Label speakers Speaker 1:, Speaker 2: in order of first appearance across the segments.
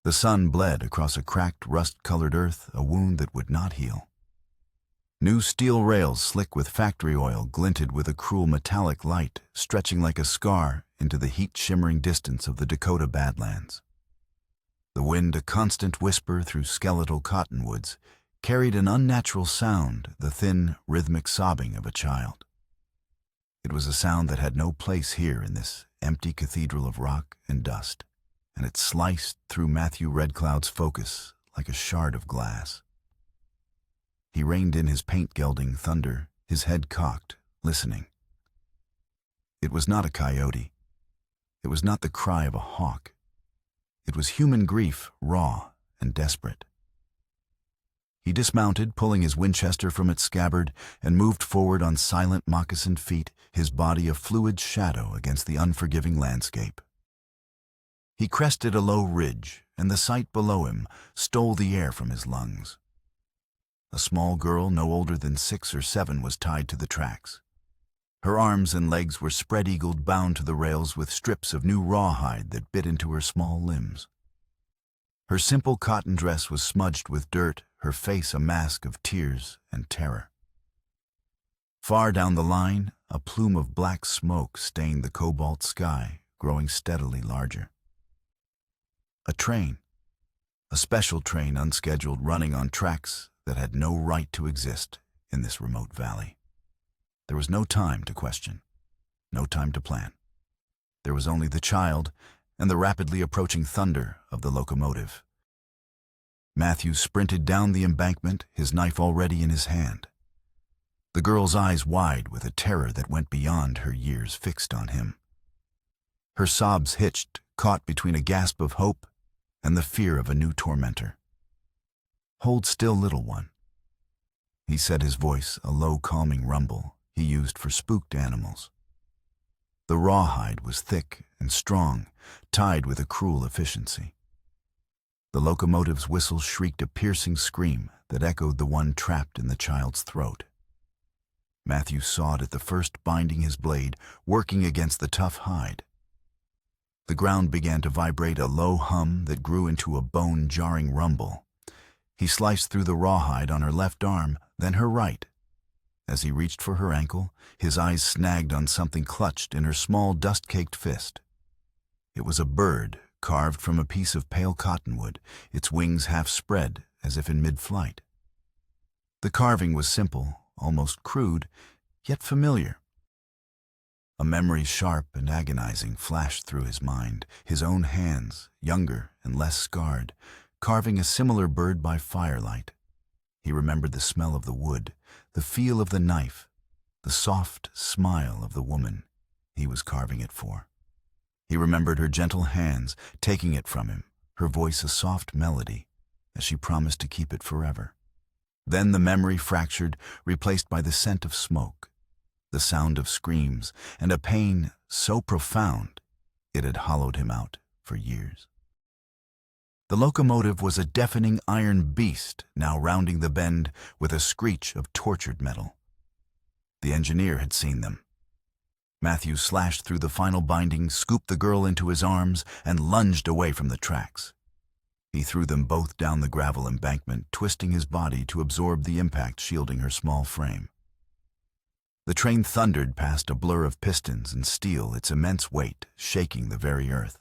Speaker 1: The sun bled across a cracked, rust-colored earth, a wound that would not heal. New steel rails slick with factory oil glinted with a cruel metallic light, stretching like a scar into the heat-shimmering distance of the Dakota Badlands. The wind, a constant whisper through skeletal cottonwoods, carried an unnatural sound, the thin, rhythmic sobbing of a child. It was a sound that had no place here in this empty cathedral of rock and dust, and it sliced through Matthew Red Cloud's focus like a shard of glass. He reined in his paint-gelding thunder, his head cocked, listening. It was not a coyote. It was not the cry of a hawk. It was human grief, raw and desperate. He dismounted, pulling his Winchester from its scabbard, and moved forward on silent moccasined feet, his body a fluid shadow against the unforgiving landscape. He crested a low ridge, and the sight below him stole the air from his lungs. A small girl, no older than 6 or 7, was tied to the tracks. Her arms and legs were spread-eagled, bound to the rails with strips of new rawhide that bit into her small limbs. Her simple cotton dress was smudged with dirt, her face a mask of tears and terror. Far down the line, a plume of black smoke stained the cobalt sky, growing steadily larger. A train, a special train unscheduled, running on tracks that had no right to exist in this remote valley. There was no time to question, no time to plan. There was only the child and the rapidly approaching thunder of the locomotive. Matthew sprinted down the embankment, his knife already in his hand. The girl's eyes wide with a terror that went beyond her years fixed on him. Her sobs hitched, caught between a gasp of hope and the fear of a new tormentor. "Hold still, little one," he said, his voice a low, calming rumble he used for spooked animals. The rawhide was thick and strong, tied with a cruel efficiency. The locomotive's whistle shrieked a piercing scream that echoed the one trapped in the child's throat. Matthew sawed at the first, binding his blade, working against the tough hide. The ground began to vibrate, a low hum that grew into a bone-jarring rumble. He sliced through the rawhide on her left arm, then her right. As he reached for her ankle, his eyes snagged on something clutched in her small, dust-caked fist. It was a bird carved from a piece of pale cottonwood, its wings half spread as if in mid-flight. The carving was simple, almost crude, yet familiar. A memory sharp and agonizing flashed through his mind, his own hands, younger and less scarred, carving a similar bird by firelight. He remembered the smell of the wood, the feel of the knife, the soft smile of the woman he was carving it for. He remembered her gentle hands taking it from him, her voice a soft melody, as she promised to keep it forever. Then the memory fractured, replaced by the scent of smoke, the sound of screams, and a pain so profound it had hollowed him out for years. The locomotive was a deafening iron beast, now rounding the bend with a screech of tortured metal. The engineer had seen them. Matthew slashed through the final binding, scooped the girl into his arms, and lunged away from the tracks. He threw them both down the gravel embankment, twisting his body to absorb the impact shielding her small frame. The train thundered past a blur of pistons and steel, its immense weight shaking the very earth.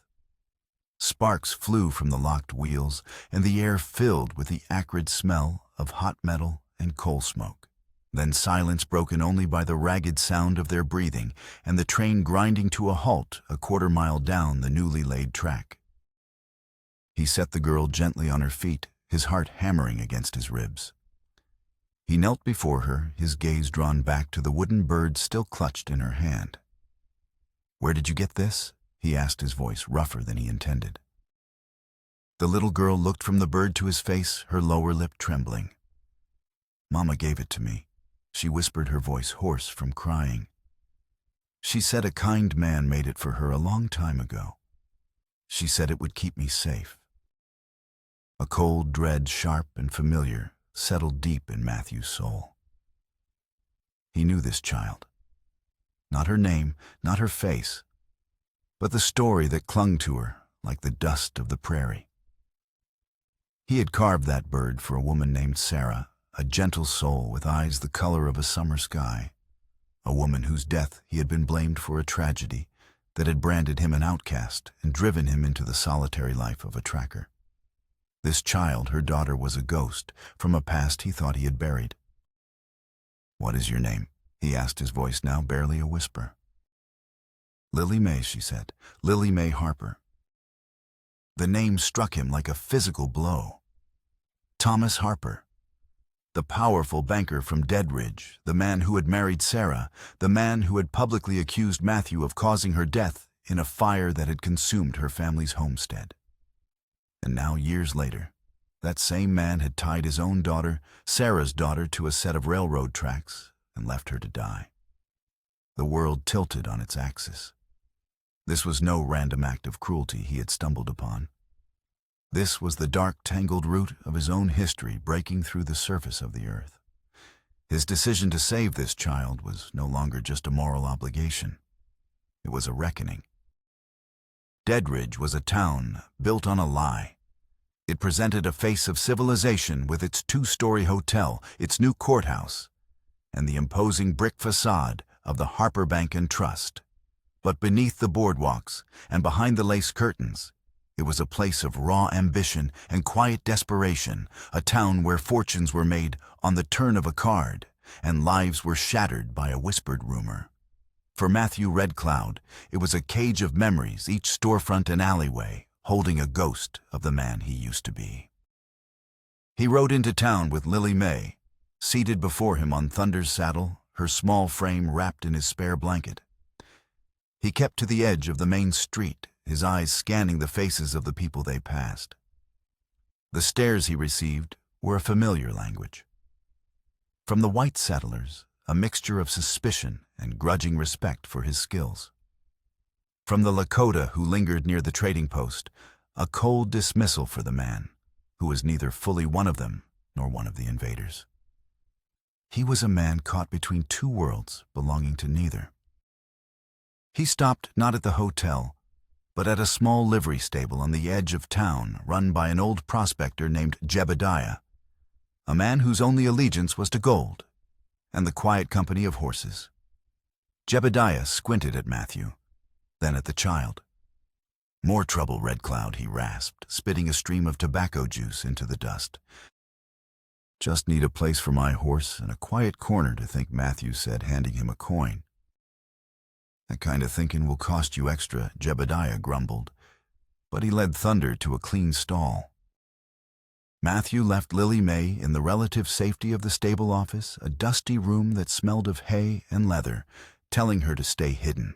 Speaker 1: Sparks flew from the locked wheels, and the air filled with the acrid smell of hot metal and coal smoke. Then silence broken only by the ragged sound of their breathing and the train grinding to a halt a quarter-mile down the newly laid track. He set the girl gently on her feet, his heart hammering against his ribs. He knelt before her, his gaze drawn back to the wooden bird still clutched in her hand. "Where did you get this?" he asked, his voice rougher than he intended. The little girl looked from the bird to his face, her lower lip trembling. "Mama gave it to me," she whispered, her voice hoarse from crying. "She said a kind man made it for her a long time ago. She said it would keep me safe." A cold dread, sharp and familiar, settled deep in Matthew's soul. He knew this child. Not her name, not her face, but the story that clung to her like the dust of the prairie. He had carved that bird for a woman named Sarah, a gentle soul with eyes the color of a summer sky, a woman whose death he had been blamed for a tragedy that had branded him an outcast and driven him into the solitary life of a tracker. This child, her daughter, was a ghost from a past he thought he had buried. "What is your name?" he asked, his voice now barely a whisper. "Lily May," she said. "Lily May Harper." The name struck him like a physical blow. Thomas Harper. The powerful banker from Deadridge, the man who had married Sarah, the man who had publicly accused Matthew of causing her death in a fire that had consumed her family's homestead. And now, years later, that same man had tied his own daughter, Sarah's daughter, to a set of railroad tracks and left her to die. The world tilted on its axis. This was no random act of cruelty he had stumbled upon. This was the dark, tangled root of his own history breaking through the surface of the earth. His decision to save this child was no longer just a moral obligation. It was a reckoning. Deadridge was a town built on a lie. It presented a face of civilization with its two-story hotel, its new courthouse, and the imposing brick facade of the Harper Bank and Trust. But beneath the boardwalks and behind the lace curtains, it was a place of raw ambition and quiet desperation, a town where fortunes were made on the turn of a card and lives were shattered by a whispered rumor. For Matthew Red Cloud, it was a cage of memories, each storefront and alleyway holding a ghost of the man he used to be. He rode into town with Lily May, seated before him on Thunder's saddle, her small frame wrapped in his spare blanket. He kept to the edge of the main street, his eyes scanning the faces of the people they passed. The stares he received were a familiar language. From the white settlers, a mixture of suspicion and grudging respect for his skills. From the Lakota who lingered near the trading post, a cold dismissal for the man, who was neither fully one of them nor one of the invaders. He was a man caught between two worlds belonging to neither. He stopped not at the hotel, but at a small livery stable on the edge of town run by an old prospector named Jebediah, a man whose only allegiance was to gold and the quiet company of horses. Jebediah squinted at Matthew, then at the child. "More trouble, Red Cloud," he rasped, spitting a stream of tobacco juice into the dust. "Just need a place for my horse and a quiet corner to think," Matthew said, handing him a coin. "That kind of thinking will cost you extra," Jebediah grumbled, but he led Thunder to a clean stall. Matthew left Lily May in the relative safety of the stable office, a dusty room that smelled of hay and leather, telling her to stay hidden.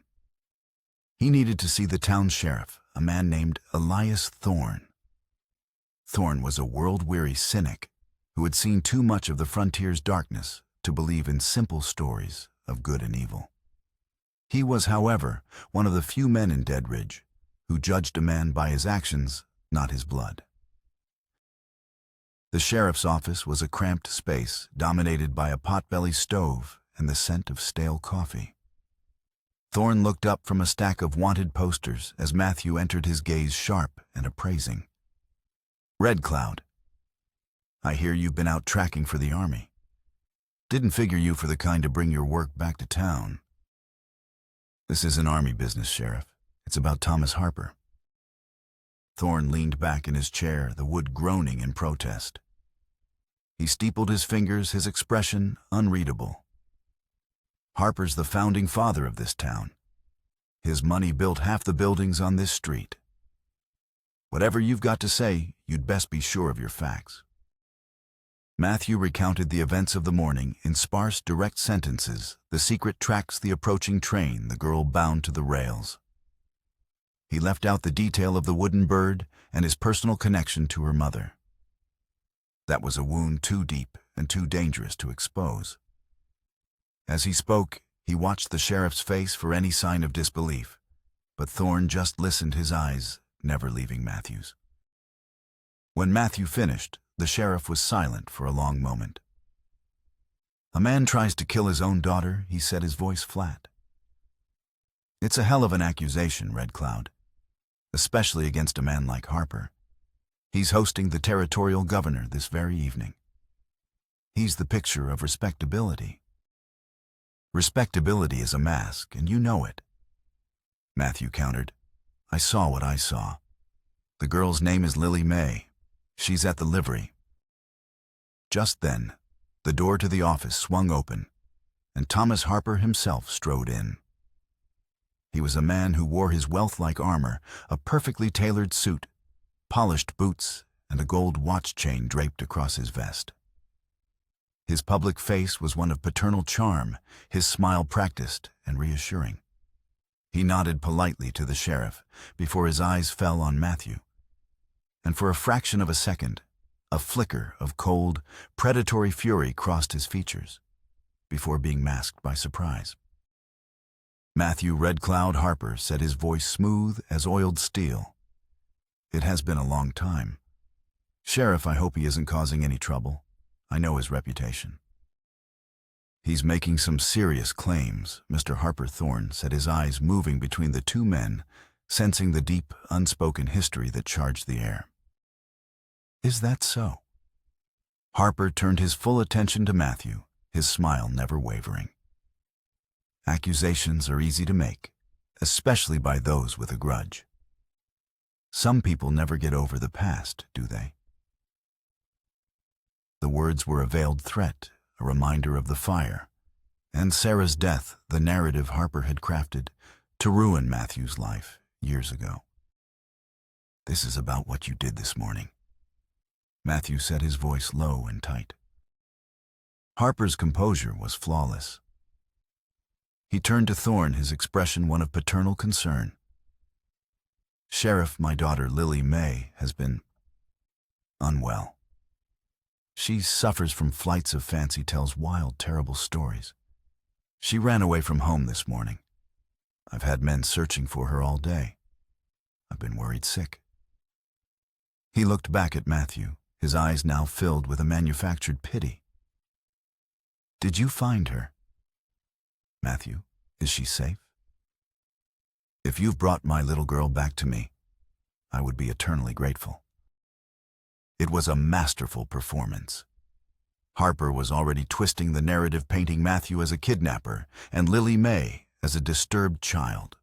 Speaker 1: He needed to see the town sheriff, a man named Elias Thorne. Thorne was a world-weary cynic who had seen too much of the frontier's darkness to believe in simple stories of good and evil. He was, however, one of the few men in Deadridge who judged a man by his actions, not his blood. The sheriff's office was a cramped space dominated by a potbelly stove and the scent of stale coffee. Thorne looked up from a stack of wanted posters as Matthew entered, his gaze sharp and appraising. "Red Cloud, I hear you've been out tracking for the army. Didn't figure you for the kind to bring your work back to town." "This isn't army business, Sheriff. It's about Thomas Harper." Thorne leaned back in his chair, the wood groaning in protest. He steepled his fingers, his expression unreadable. "Harper's the founding father of this town. His money built half the buildings on this street. Whatever you've got to say, you'd best be sure of your facts." Matthew recounted the events of the morning in sparse, direct sentences, the secret tracks, the approaching train, the girl bound to the rails. He left out the detail of the wooden bird and his personal connection to her mother. That was a wound too deep and too dangerous to expose. As he spoke, he watched the sheriff's face for any sign of disbelief, but Thorne just listened, his eyes never leaving Matthew's. When Matthew finished, the sheriff was silent for a long moment. "A man tries to kill his own daughter," he said, his voice flat. "It's a hell of an accusation, Red Cloud, especially against a man like Harper. He's hosting the territorial governor this very evening. He's the picture of respectability. Respectability is a mask, and you know it. Matthew countered. I saw what I saw. The girl's name is Lily May. She's at the livery. Just then, the door to the office swung open, and Thomas Harper himself strode in. He was a man who wore his wealth-like armor, a perfectly tailored suit, polished boots, and a gold watch chain draped across his vest. His public face was one of paternal charm, his smile practiced and reassuring. He nodded politely to the sheriff before his eyes fell on Matthew. And for a fraction of a second, a flicker of cold, predatory fury crossed his features, before being masked by surprise. Matthew Red Cloud Harper said, his voice smooth as oiled steel. It has been a long time. Sheriff, I hope he isn't causing any trouble. I know his reputation. He's making some serious claims, Mr. Harper Thorne said, his eyes moving between the two men, sensing the deep, unspoken history that charged the air. Is that so? Harper turned his full attention to Matthew, his smile never wavering. Accusations are easy to make, especially by those with a grudge. Some people never get over the past, do they? The words were a veiled threat, a reminder of the fire, and Sarah's death, the narrative Harper had crafted to ruin Matthew's life years ago. This is about what you did this morning. Matthew said, his voice low and tight. Harper's composure was flawless. He turned to Thorne, his expression one of paternal concern. Sheriff, my daughter Lily May has been unwell. She suffers from flights of fancy, tells wild, terrible stories. She ran away from home this morning. I've had men searching for her all day. I've been worried sick. He looked back at Matthew, his eyes now filled with a manufactured pity. Did you find her? Matthew, is she safe? If you've brought my little girl back to me, I would be eternally grateful. It was a masterful performance. Harper was already twisting the narrative, painting Matthew as a kidnapper and Lily May as a disturbed child.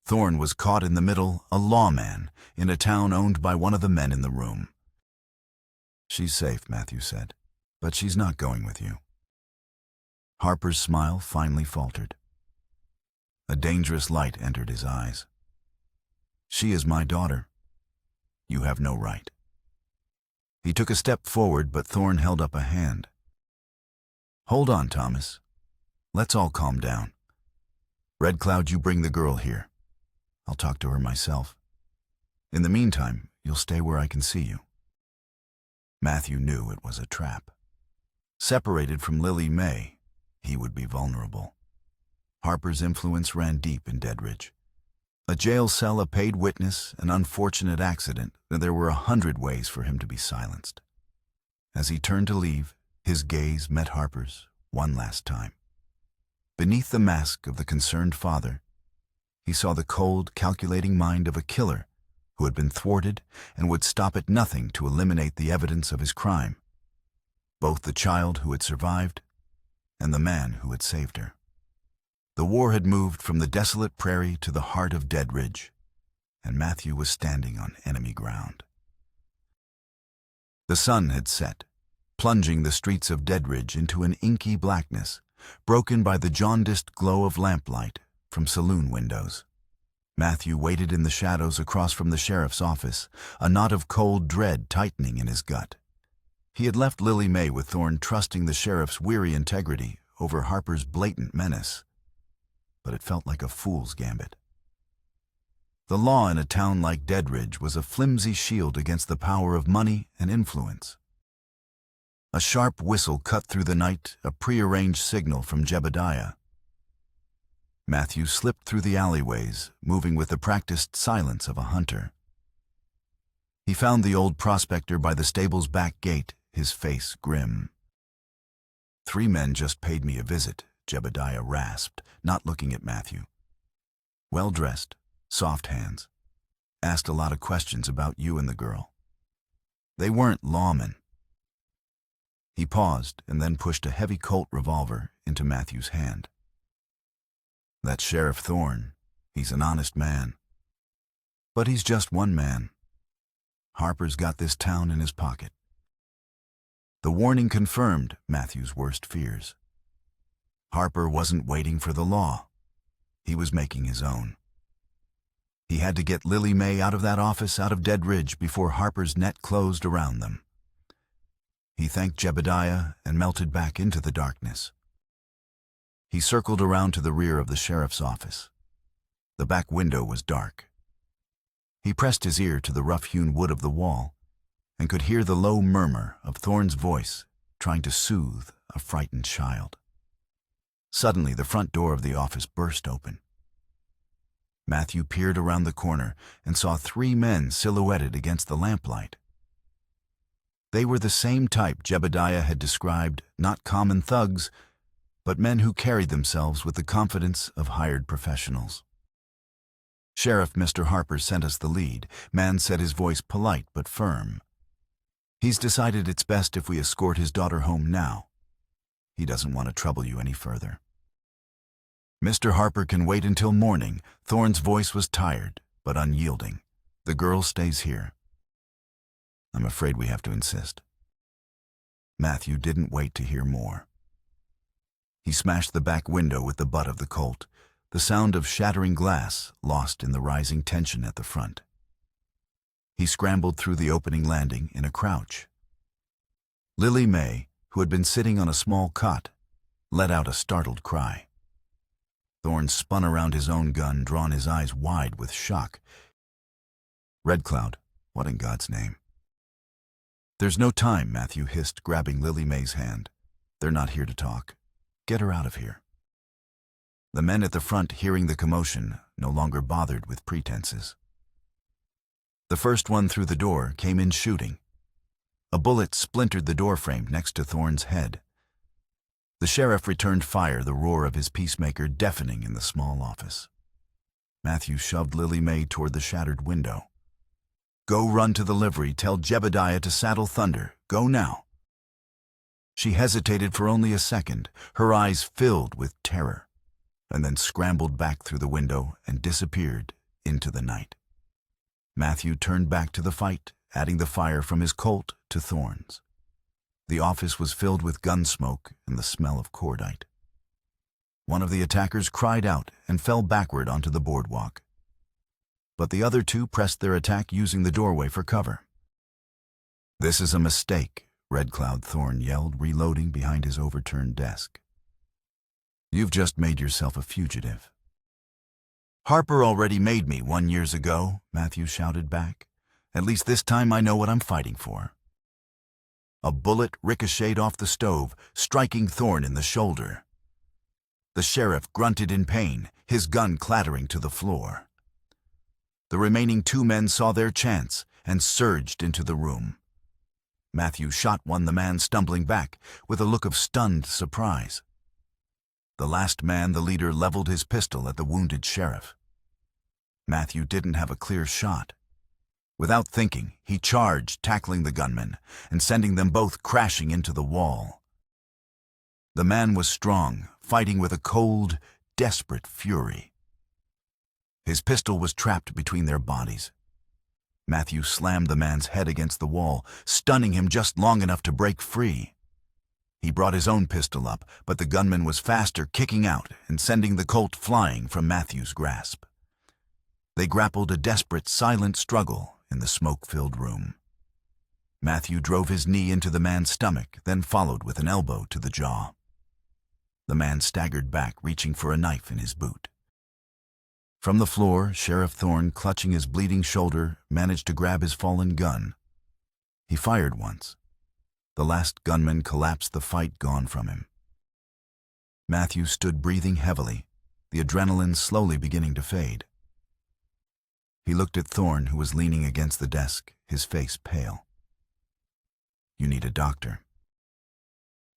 Speaker 1: Thorne was caught in the middle, a lawman, in a town owned by one of the men in the room. She's safe, Matthew said, but she's not going with you. Harper's smile finally faltered. A dangerous light entered his eyes. She is my daughter. You have no right. He took a step forward, but Thorne held up a hand. Hold on, Thomas. Let's all calm down. Red Cloud, you bring the girl here. I'll talk to her myself. In the meantime, you'll stay where I can see you. Matthew knew it was a trap. Separated from Lily May, he would be vulnerable. Harper's influence ran deep in Deadridge. A jail cell, a paid witness, an unfortunate accident, there were 100 ways for him to be silenced. As he turned to leave, his gaze met Harper's one last time. Beneath the mask of the concerned father, he saw the cold, calculating mind of a killer who had been thwarted and would stop at nothing to eliminate the evidence of his crime, both the child who had survived and the man who had saved her. The war had moved from the desolate prairie to the heart of Deadridge, and Matthew was standing on enemy ground. The sun had set, plunging the streets of Deadridge into an inky blackness, broken by the jaundiced glow of lamplight from saloon windows. Matthew waited in the shadows across from the sheriff's office, a knot of cold dread tightening in his gut. He had left Lily May with Thorne, trusting the sheriff's weary integrity over Harper's blatant menace. But it felt like a fool's gambit. The law in a town like Deadridge was a flimsy shield against the power of money and influence. A sharp whistle cut through the night, a prearranged signal from Jebediah. Matthew slipped through the alleyways, moving with the practiced silence of a hunter. He found the old prospector by the stable's back gate, his face grim. 3 men just paid me a visit, Jebediah rasped, not looking at Matthew. Well-dressed, soft hands. Asked a lot of questions about you and the girl. They weren't lawmen. He paused and then pushed a heavy Colt revolver into Matthew's hand. That's Sheriff Thorne. He's an honest man. But he's just one man. Harper's got this town in his pocket. The warning confirmed Matthew's worst fears. Harper wasn't waiting for the law. He was making his own. He had to get Lily May out of that office, out of Dead Ridge, before Harper's net closed around them. He thanked Jebediah and melted back into the darkness. He circled around to the rear of the sheriff's office. The back window was dark. He pressed his ear to the rough-hewn wood of the wall and could hear the low murmur of Thorne's voice trying to soothe a frightened child. Suddenly, the front door of the office burst open. Matthew peered around the corner and saw 3 men silhouetted against the lamplight. They were the same type Jebediah had described, not common thugs, but men who carried themselves with the confidence of hired professionals. "Sheriff, Mr. Harper sent us the lead," man said, his voice polite but firm. "He's decided it's best if we escort his daughter home now. He doesn't want to trouble you any further." "Mr. Harper can wait until morning." Thorne's voice was tired but unyielding. "The girl stays here." "I'm afraid we have to insist." Matthew didn't wait to hear more. He smashed the back window with the butt of the Colt, the sound of shattering glass lost in the rising tension at the front. He scrambled through the opening landing in a crouch. Lily May, who had been sitting on a small cot, let out a startled cry. Thorne spun around his own gun, drawn, his eyes wide with shock. "Red Cloud, what in God's name?" "There's no time," Matthew hissed, grabbing Lily May's hand. "They're not here to talk. Get her out of here." The men at the front, hearing the commotion, no longer bothered with pretenses. The first one through the door came in shooting. A bullet splintered the doorframe next to Thorne's head. The sheriff returned fire, the roar of his peacemaker deafening in the small office. Matthew shoved Lily May toward the shattered window. "Go run to the livery. Tell Jebediah to saddle Thunder. Go now." She hesitated for only a second, her eyes filled with terror, and then scrambled back through the window and disappeared into the night. Matthew turned back to the fight, adding the fire from his Colt to Thorne's. The office was filled with gun smoke and the smell of cordite. One of the attackers cried out and fell backward onto the boardwalk. But the other 2 pressed their attack, using the doorway for cover. "This is a mistake," Red Cloud, Thorne yelled, reloading behind his overturned desk. "You've just made yourself a fugitive." "Harper already made me 1 year ago," Matthew shouted back. "At least this time I know what I'm fighting for." A bullet ricocheted off the stove, striking Thorne in the shoulder. The sheriff grunted in pain, his gun clattering to the floor. The remaining 2 men saw their chance and surged into the room. Matthew shot one, the man stumbling back with a look of stunned surprise. The last man, the leader, leveled his pistol at the wounded sheriff. Matthew didn't have a clear shot. Without thinking, he charged, tackling the gunman and sending them both crashing into the wall. The man was strong, fighting with a cold, desperate fury. His pistol was trapped between their bodies. Matthew slammed the man's head against the wall, stunning him just long enough to break free. He brought his own pistol up, but the gunman was faster, kicking out and sending the Colt flying from Matthew's grasp. They grappled, a desperate, silent struggle in the smoke-filled room. Matthew drove his knee into the man's stomach, then followed with an elbow to the jaw. The man staggered back, reaching for a knife in his boot. From the floor, Sheriff Thorne, clutching his bleeding shoulder, managed to grab his fallen gun. He fired once. The last gunman collapsed, the fight gone from him. Matthew stood breathing heavily, the adrenaline slowly beginning to fade. He looked at Thorne, who was leaning against the desk, his face pale. "You need a doctor."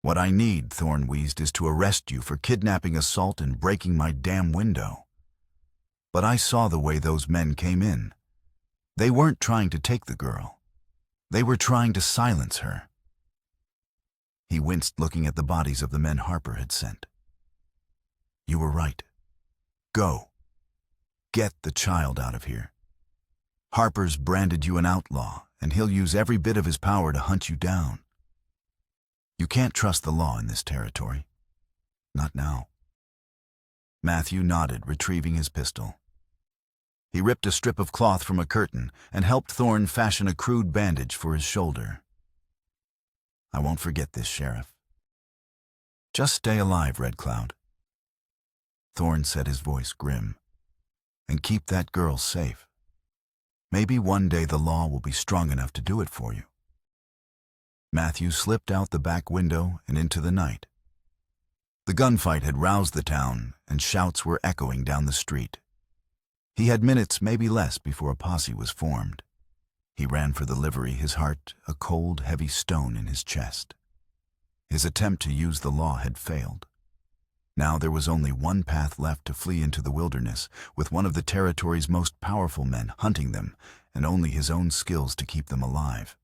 Speaker 1: "What I need," Thorne wheezed, "is to arrest you for kidnapping, assault, and breaking my damn window." "But I saw the way those men came in. They weren't trying to take the girl. They were trying to silence her. He winced looking at the bodies of the men Harper had sent. You were right. Go. Get the child out of here. Harper's branded you an outlaw, and he'll use every bit of his power to hunt you down. You can't trust the law in this territory. Not now. Matthew nodded, retrieving his pistol. He ripped a strip of cloth from a curtain and helped Thorne fashion a crude bandage for his shoulder. I won't forget this, Sheriff. Just stay alive, Red Cloud. Thorne said, his voice grim. And keep that girl safe. Maybe one day the law will be strong enough to do it for you. Matthew slipped out the back window and into the night. The gunfight had roused the town, and shouts were echoing down the street. He had minutes, maybe less, before a posse was formed. He ran for the livery, his heart a cold, heavy stone in his chest. His attempt to use the law had failed. Now there was only one path left: to flee into the wilderness, with one of the territory's most powerful men hunting them, and only his own skills to keep them alive.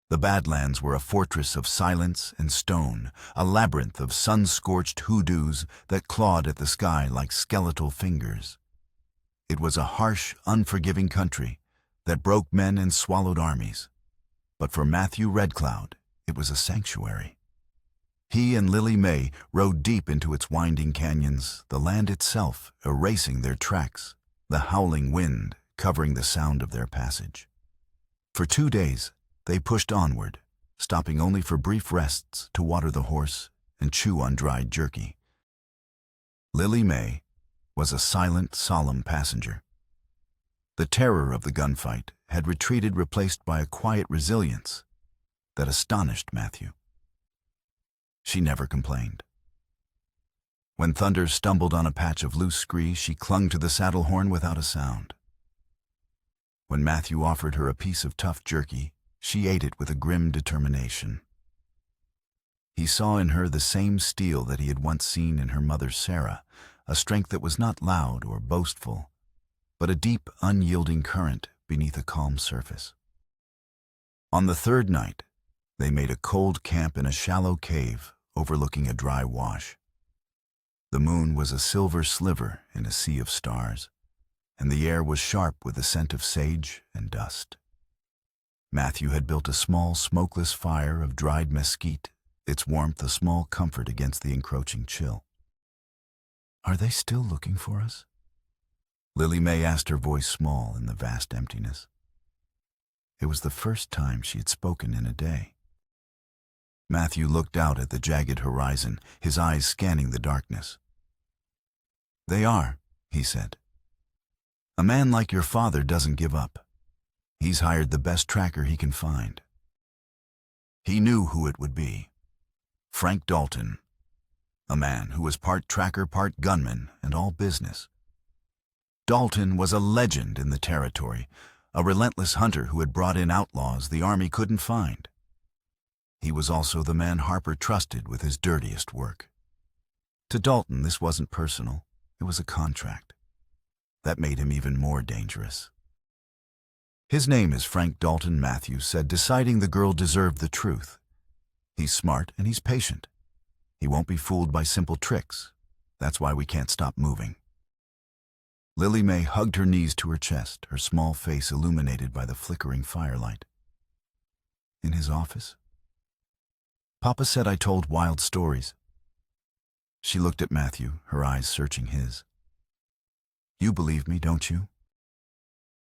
Speaker 1: The Badlands were a fortress of silence and stone, a labyrinth of sun-scorched hoodoos that clawed at the sky like skeletal fingers. It was a harsh, unforgiving country that broke men and swallowed armies. But for Matthew Red Cloud, it was a sanctuary. He and Lily May rode deep into its winding canyons, the land itself erasing their tracks, the howling wind covering the sound of their passage. For 2 days, they pushed onward, stopping only for brief rests to water the horse and chew on dried jerky. Lily May was a silent, solemn passenger. The terror of the gunfight had retreated, replaced by a quiet resilience that astonished Matthew. She never complained. When Thunder stumbled on a patch of loose scree, she clung to the saddle horn without a sound. When Matthew offered her a piece of tough jerky, she ate it with a grim determination. He saw in her the same steel that he had once seen in her mother Sarah, a strength that was not loud or boastful, but a deep, unyielding current beneath a calm surface. On the third night, they made a cold camp in a shallow cave overlooking a dry wash. The moon was a silver sliver in a sea of stars, and the air was sharp with the scent of sage and dust. Matthew had built a small, smokeless fire of dried mesquite, its warmth a small comfort against the encroaching chill. Are they still looking for us? Lily May asked, her voice small in the vast emptiness. It was the first time she had spoken in a day. Matthew looked out at the jagged horizon, his eyes scanning the darkness. They are, he said. A man like your father doesn't give up. He's hired the best tracker he can find. He knew who it would be. Frank Dalton, a man who was part tracker, part gunman, and all business. Dalton was a legend in the territory, a relentless hunter who had brought in outlaws the army couldn't find. He was also the man Harper trusted with his dirtiest work. To Dalton, this wasn't personal. It was a contract. That made him even more dangerous. His name is Frank Dalton, Matthew said, deciding the girl deserved the truth. He's smart and he's patient. He won't be fooled by simple tricks. That's why we can't stop moving. Lily May hugged her knees to her chest, her small face illuminated by the flickering firelight. In his office? Papa said I told wild stories. She looked at Matthew, her eyes searching his. You believe me, don't you?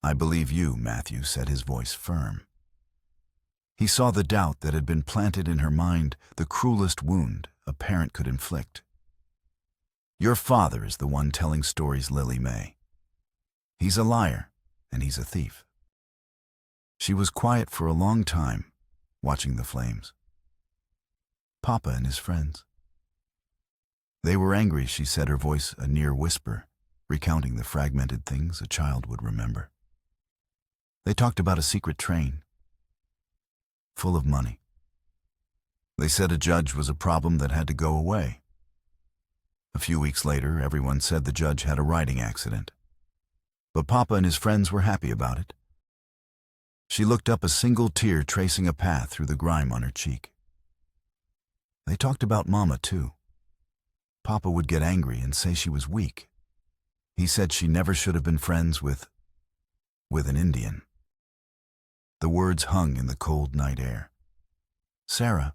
Speaker 1: I believe you, Matthew said, his voice firm. He saw the doubt that had been planted in her mind, the cruelest wound a parent could inflict. Your father is the one telling stories, Lily May. He's a liar, and he's a thief. She was quiet for a long time, watching the flames. Papa and his friends. They were angry, she said, her voice a near whisper, recounting the fragmented things a child would remember. They talked about a secret train, full of money. They said a judge was a problem that had to go away. A few weeks later, everyone said the judge had a riding accident. But Papa and his friends were happy about it. She looked up, a single tear tracing a path through the grime on her cheek. They talked about Mama, too. Papa would get angry and say she was weak. He said she never should have been friends with an Indian. The words hung in the cold night air. Sarah,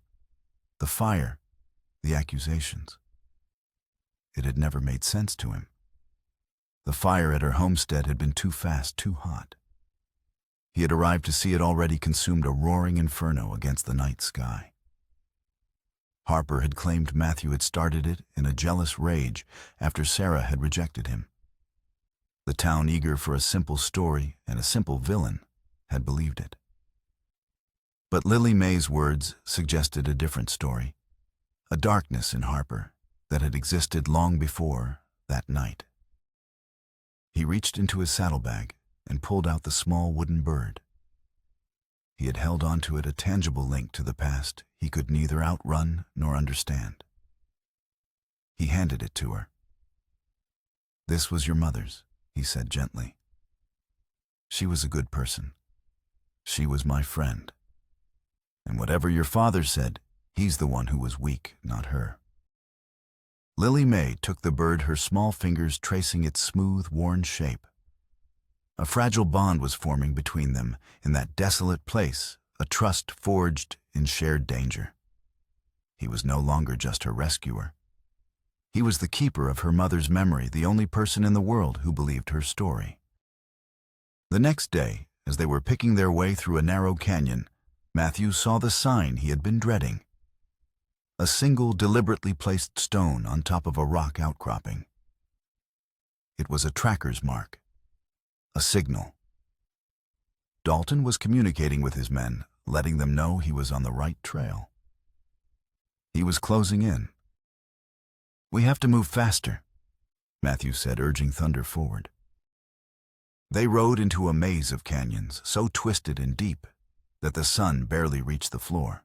Speaker 1: the fire, the accusations. It had never made sense to him. The fire at her homestead had been too fast, too hot. He had arrived to see it already consumed a roaring inferno against the night sky. Harper had claimed Matthew had started it in a jealous rage after Sarah had rejected him. The town, eager for a simple story and a simple villain, had believed it. But Lily May's words suggested a different story, a darkness in Harper that had existed long before that night. He reached into his saddlebag and pulled out the small wooden bird. He had held onto it, a tangible link to the past he could neither outrun nor understand. He handed it to her. "This was your mother's," he said gently. "She was a good person. She was my friend. And whatever your father said, he's the one who was weak, not her." Lily May took the bird, her small fingers tracing its smooth, worn shape. A fragile bond was forming between them in that desolate place, a trust forged in shared danger. He was no longer just her rescuer. He was the keeper of her mother's memory, the only person in the world who believed her story. The next day, as they were picking their way through a narrow canyon, Matthew saw the sign he had been dreading. A single, deliberately placed stone on top of a rock outcropping. It was a tracker's mark, a signal. Dalton was communicating with his men, letting them know he was on the right trail. He was closing in. "We have to move faster," Matthew said, urging Thunder forward. They rode into a maze of canyons, so twisted and deep that the sun barely reached the floor.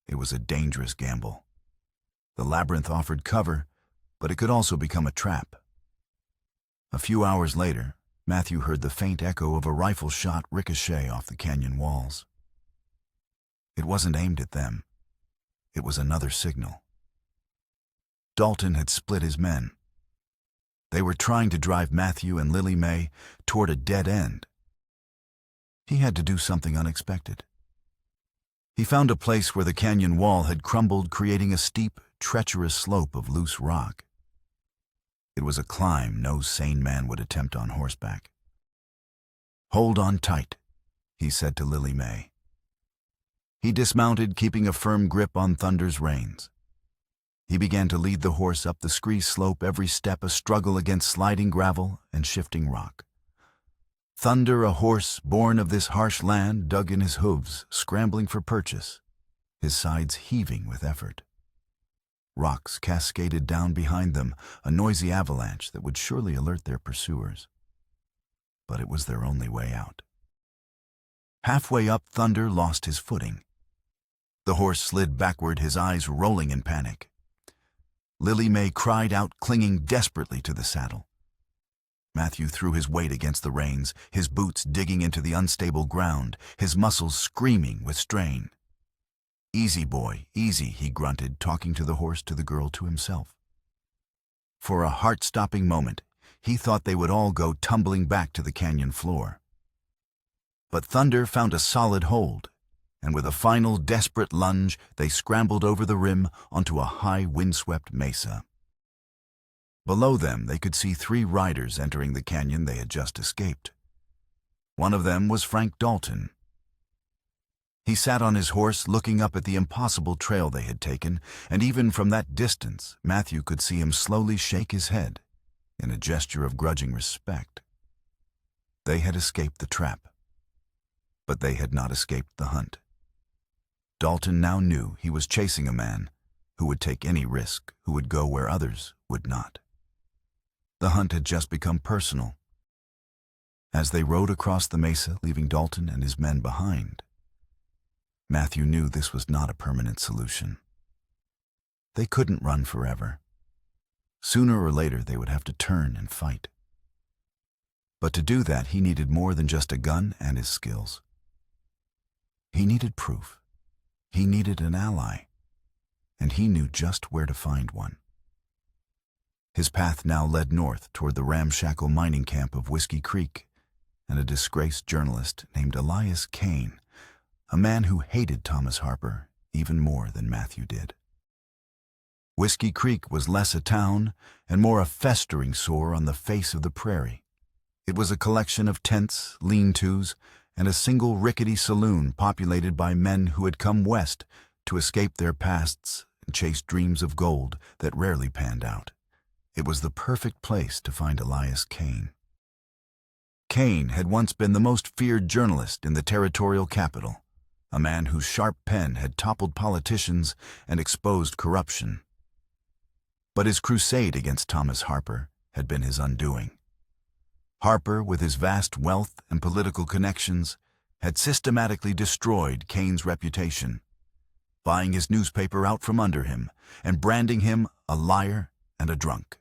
Speaker 1: It was a dangerous gamble. The labyrinth offered cover, but it could also become a trap. A few hours later, Matthew heard the faint echo of a rifle shot ricochet off the canyon walls. It wasn't aimed at them. It was another signal. Dalton had split his men. They were trying to drive Matthew and Lily May toward a dead end. He had to do something unexpected. He found a place where the canyon wall had crumbled, creating a steep, treacherous slope of loose rock. It was a climb no sane man would attempt on horseback. "Hold on tight," he said to Lily May. He dismounted, keeping a firm grip on Thunder's reins. He began to lead the horse up the scree slope, every step a struggle against sliding gravel and shifting rock. Thunder, a horse born of this harsh land, dug in his hooves, scrambling for purchase, his sides heaving with effort. Rocks cascaded down behind them, a noisy avalanche that would surely alert their pursuers. But it was their only way out. Halfway up, Thunder lost his footing. The horse slid backward, his eyes rolling in panic. Lily May cried out, clinging desperately to the saddle. Matthew threw his weight against the reins, his boots digging into the unstable ground, his muscles screaming with strain. "Easy, boy, easy," he grunted, talking to the horse, to the girl, to himself. For a heart-stopping moment, he thought they would all go tumbling back to the canyon floor. But Thunder found a solid hold, and with a final desperate lunge, they scrambled over the rim onto a high, windswept mesa. Below them, they could see 3 riders entering the canyon they had just escaped. One of them was Frank Dalton. He sat on his horse, looking up at the impossible trail they had taken, and even from that distance, Matthew could see him slowly shake his head in a gesture of grudging respect. They had escaped the trap, but they had not escaped the hunt. Dalton now knew he was chasing a man who would take any risk, who would go where others would not. The hunt had just become personal. As they rode across the mesa, leaving Dalton and his men behind, Matthew knew this was not a permanent solution. They couldn't run forever. Sooner or later, they would have to turn and fight. But to do that, he needed more than just a gun and his skills. He needed proof. He needed an ally. And he knew just where to find one. His path now led north toward the ramshackle mining camp of Whiskey Creek and a disgraced journalist named Elias Kane, a man who hated Thomas Harper even more than Matthew did. Whiskey Creek was less a town and more a festering sore on the face of the prairie. It was a collection of tents, lean-tos, and a single rickety saloon populated by men who had come west to escape their pasts and chase dreams of gold that rarely panned out. It was the perfect place to find Elias Kane. Kane had once been the most feared journalist in the territorial capital, a man whose sharp pen had toppled politicians and exposed corruption. But his crusade against Thomas Harper had been his undoing. Harper, with his vast wealth and political connections, had systematically destroyed Kane's reputation, buying his newspaper out from under him and branding him a liar and a drunk.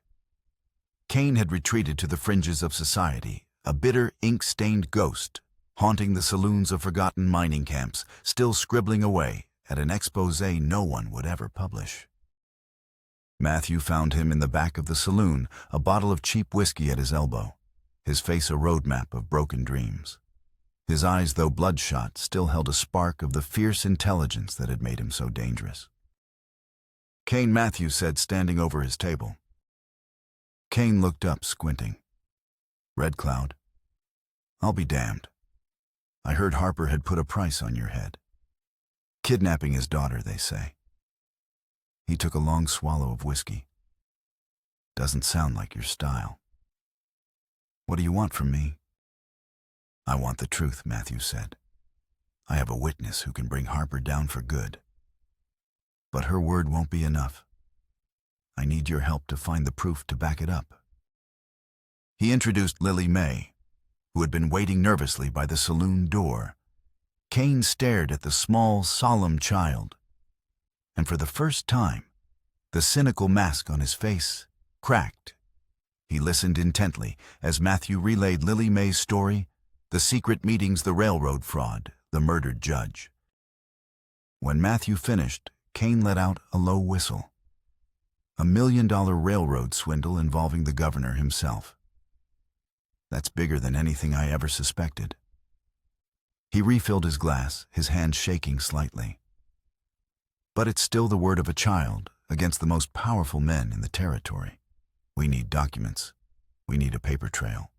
Speaker 1: Kane had retreated to the fringes of society, a bitter, ink-stained ghost, haunting the saloons of forgotten mining camps, still scribbling away at an exposé no one would ever publish. Matthew found him in the back of the saloon, a bottle of cheap whiskey at his elbow, his face a roadmap of broken dreams. His eyes, though bloodshot, still held a spark of the fierce intelligence that had made him so dangerous. "Kane," Matthew said, standing over his table. Kane looked up, squinting. "Red Cloud, I'll be damned. I heard Harper had put a price on your head. Kidnapping his daughter, they say." He took a long swallow of whiskey. "Doesn't sound like your style." "What do you want from me?" "I want the truth," Matthew said. "I have a witness who can bring Harper down for good. But her word won't be enough. I need your help to find the proof to back it up." He introduced Lily May, who had been waiting nervously by the saloon door. Kane stared at the small, solemn child, and for the first time, the cynical mask on his face cracked. He listened intently as Matthew relayed Lily May's story, the secret meetings, the railroad fraud, the murdered judge. When Matthew finished, Kane let out a low whistle. $1 million railroad swindle involving the governor himself. That's bigger than anything I ever suspected. He refilled his glass, his hand shaking slightly. But it's still the word of a child against the most powerful men in the territory. We need documents. We need a paper trail.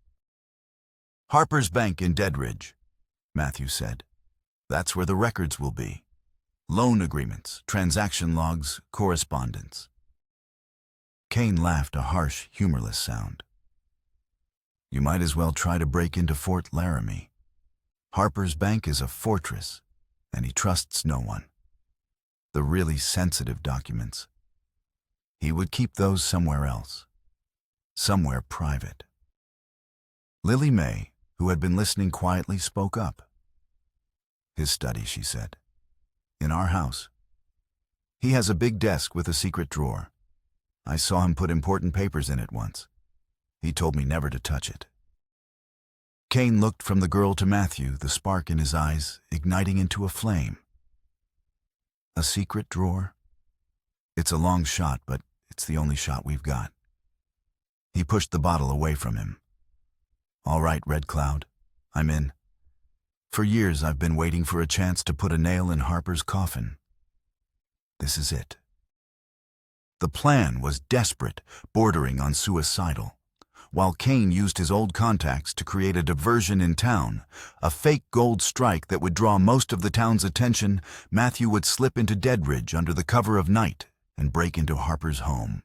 Speaker 1: "Harper's Bank in Deadridge," Matthew said. "That's where the records will be. Loan agreements, transaction logs, correspondence." Kane laughed, a harsh, humorless sound. "You might as well try to break into Fort Laramie. Harper's Bank is a fortress, and he trusts no one. The really sensitive documents, he would keep those somewhere else, somewhere private." Lily May, who had been listening quietly, spoke up. "His study," she said. "In our house. He has a big desk with a secret drawer. I saw him put important papers in it once. He told me never to touch it." Kane looked from the girl to Matthew, the spark in his eyes igniting into a flame. "A secret drawer? It's a long shot, but it's the only shot we've got." He pushed the bottle away from him. "All right, Red Cloud, I'm in. For years I've been waiting for a chance to put a nail in Harper's coffin. This is it." The plan was desperate, bordering on suicidal. While Kane used his old contacts to create a diversion in town, a fake gold strike that would draw most of the town's attention, Matthew would slip into Deadridge under the cover of night and break into Harper's home.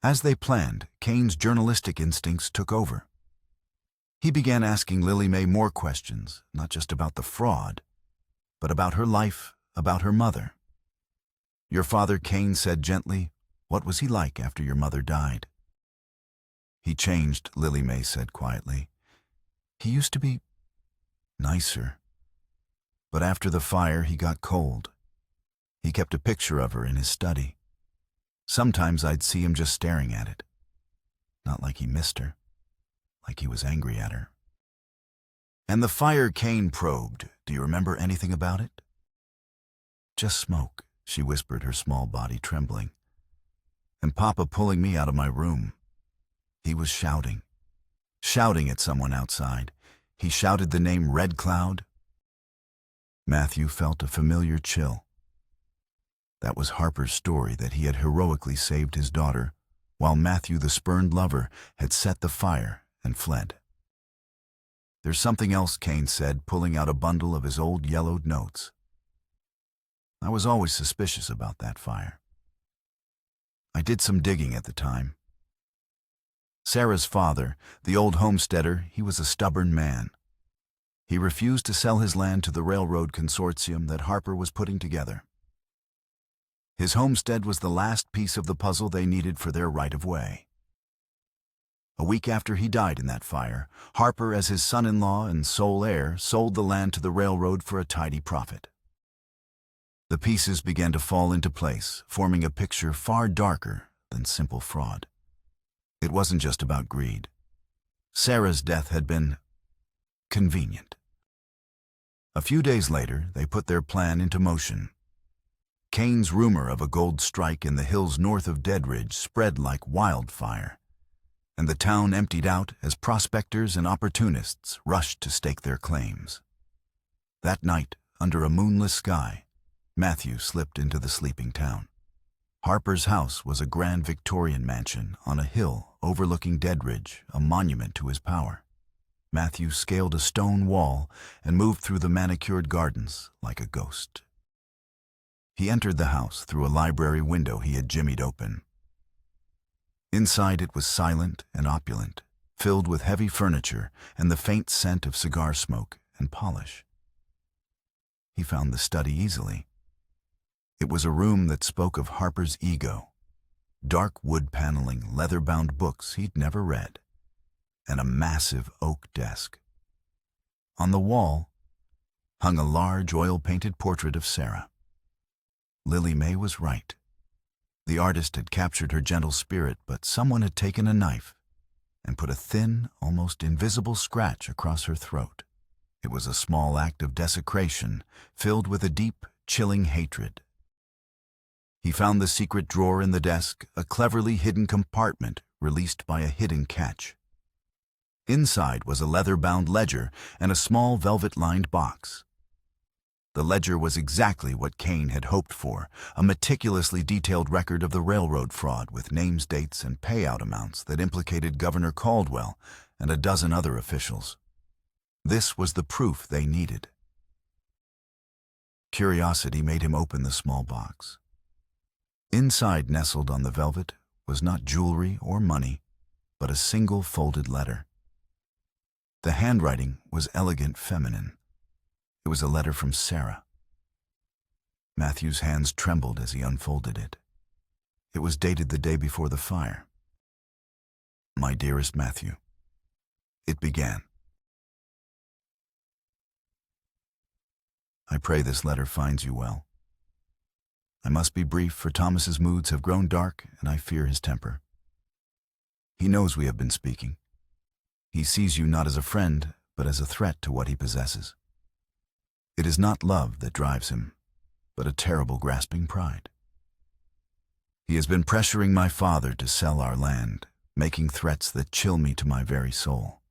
Speaker 1: As they planned, Kane's journalistic instincts took over. He began asking Lily May more questions, not just about the fraud, but about her life, about her mother. "Your father," Kane said gently, "what was he like after your mother died?" "He changed," Lily May said quietly. "He used to be nicer. But after the fire, he got cold. He kept a picture of her in his study. Sometimes I'd see him just staring at it. Not like he missed her. like he was angry at her. "And the fire Cain probed, do you remember anything about it?" "Just smoke," she whispered, her small body trembling. "And Papa pulling me out of my room. He was shouting at someone outside. He shouted the name Red Cloud." Matthew felt a familiar chill. That was Harper's story, that he had heroically saved his daughter, while Matthew, the spurned lover, had set the fire and fled. "There's something else," Cain said, pulling out a bundle of his old yellowed notes. "I was always suspicious about that fire. I did some digging at the time. Sarah's father, the old homesteader, he was a stubborn man. He refused to sell his land to the railroad consortium that Harper was putting together. His homestead was the last piece of the puzzle they needed for their right-of-way. A week after he died in that fire, Harper, as his son-in-law and sole heir, sold the land to the railroad for a tidy profit. The pieces began to fall into place, forming a picture far darker than simple fraud. It wasn't just about greed. Sarah's death had been convenient. A few days later, they put their plan into motion. Cain's rumor of a gold strike in the hills north of Dead Ridge spread like wildfire, and the town emptied out as prospectors and opportunists rushed to stake their claims. That night, under a moonless sky, Matthew slipped into the sleeping town. Harper's house was a grand Victorian mansion on a hill overlooking Dead Ridge, a monument to his power. Matthew scaled a stone wall and moved through the manicured gardens like a ghost. He entered the house through a library window he had jimmied open. Inside it was silent and opulent, filled with heavy furniture and the faint scent of cigar smoke and polish. He found the study easily. It was a room that spoke of Harper's ego, dark wood paneling, leather-bound books he'd never read, and a massive oak desk. On the wall hung a large oil-painted portrait of Sarah. Lily May was right. The artist had captured her gentle spirit, but someone had taken a knife and put a thin, almost invisible scratch across her throat. It was a small act of desecration, filled with a deep, chilling hatred. He found the secret drawer in the desk, a cleverly hidden compartment released by a hidden catch. Inside was a leather-bound ledger and a small velvet-lined box. The ledger was exactly what Cain had hoped for, a meticulously detailed record of the railroad fraud with names, dates, and payout amounts that implicated Governor Caldwell and a dozen other officials. This was the proof they needed. Curiosity made him open the small box. Inside, nestled on the velvet, was not jewelry or money, but a single folded letter. The handwriting was elegant feminine. It was a letter from Sarah. Matthew's hands trembled as he unfolded it. It was dated the day before the fire. "My dearest Matthew," it began. "I pray this letter finds you well. I must be brief, for Thomas's moods have grown dark, and I fear his temper. He knows we have been speaking. He sees you not as a friend, but as a threat to what he possesses. It is not love that drives him, but a terrible grasping pride. He has been pressuring my father to sell our land, making threats that chill me to my very soul.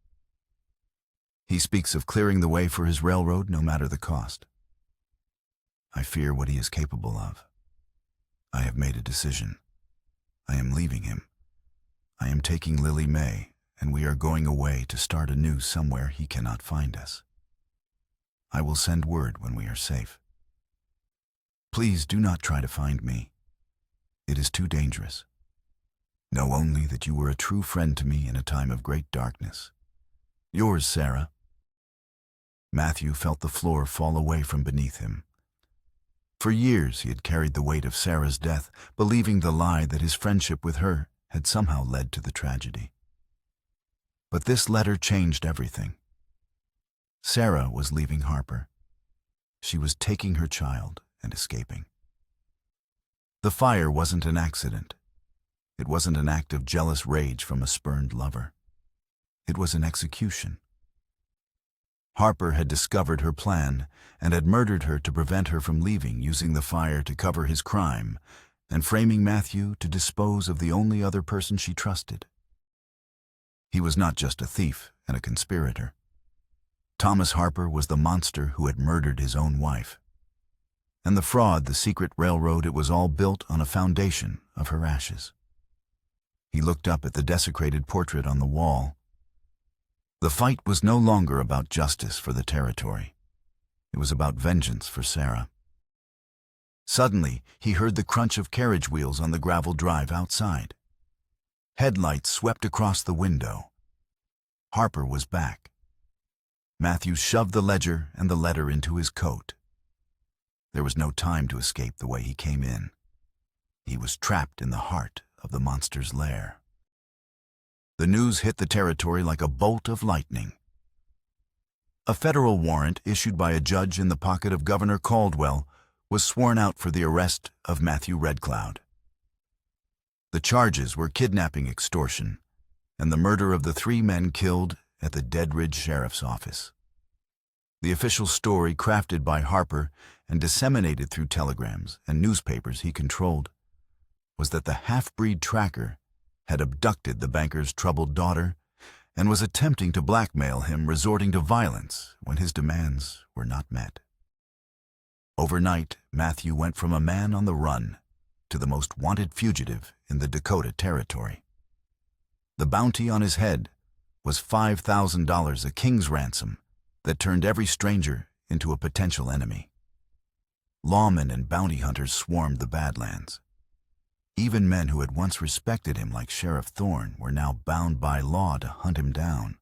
Speaker 1: He speaks of clearing the way for his railroad no matter the cost. I fear what he is capable of. I have made a decision. I am leaving him. I am taking Lily May, and we are going away to start anew somewhere he cannot find us. I will send word when we are safe. Please do not try to find me. It is too dangerous. Know only that you were a true friend to me in a time of great darkness. Yours, Sarah." Matthew felt the floor fall away from beneath him. For years he had carried the weight of Sarah's death, believing the lie that his friendship with her had somehow led to the tragedy. But this letter changed everything. Sarah was leaving Harper. She was taking her child and escaping. The fire wasn't an accident. It wasn't an act of jealous rage from a spurned lover. It was an execution. Harper had discovered her plan and had murdered her to prevent her from leaving, using the fire to cover his crime and framing Matthew to dispose of the only other person she trusted. He was not just a thief and a conspirator. Thomas Harper was the monster who had murdered his own wife. And the fraud, the secret railroad, it was all built on a foundation of her ashes. He looked up at the desecrated portrait on the wall. The fight was no longer about justice for the territory. It was about vengeance for Sarah. Suddenly, he heard the crunch of carriage wheels on the gravel drive outside. Headlights swept across the window. Harper was back. Matthew shoved the ledger and the letter into his coat. There was no time to escape the way he came in. He was trapped in the heart of the monster's lair. The news hit the territory like a bolt of lightning. A federal warrant issued by a judge in the pocket of Governor Caldwell was sworn out for the arrest of Matthew Red Cloud. The charges were kidnapping, extortion, and the murder of the 3 men killed at the Dead Ridge Sheriff's Office. The official story, crafted by Harper and disseminated through telegrams and newspapers he controlled, was that the half-breed tracker had abducted the banker's troubled daughter and was attempting to blackmail him, resorting to violence when his demands were not met. Overnight, Matthew went from a man on the run to the most wanted fugitive in the Dakota Territory. The bounty on his head was $5,000, a king's ransom that turned every stranger into a potential enemy. Lawmen and bounty hunters swarmed the Badlands. Even men who had once respected him, like Sheriff Thorne, were now bound by law to hunt him down.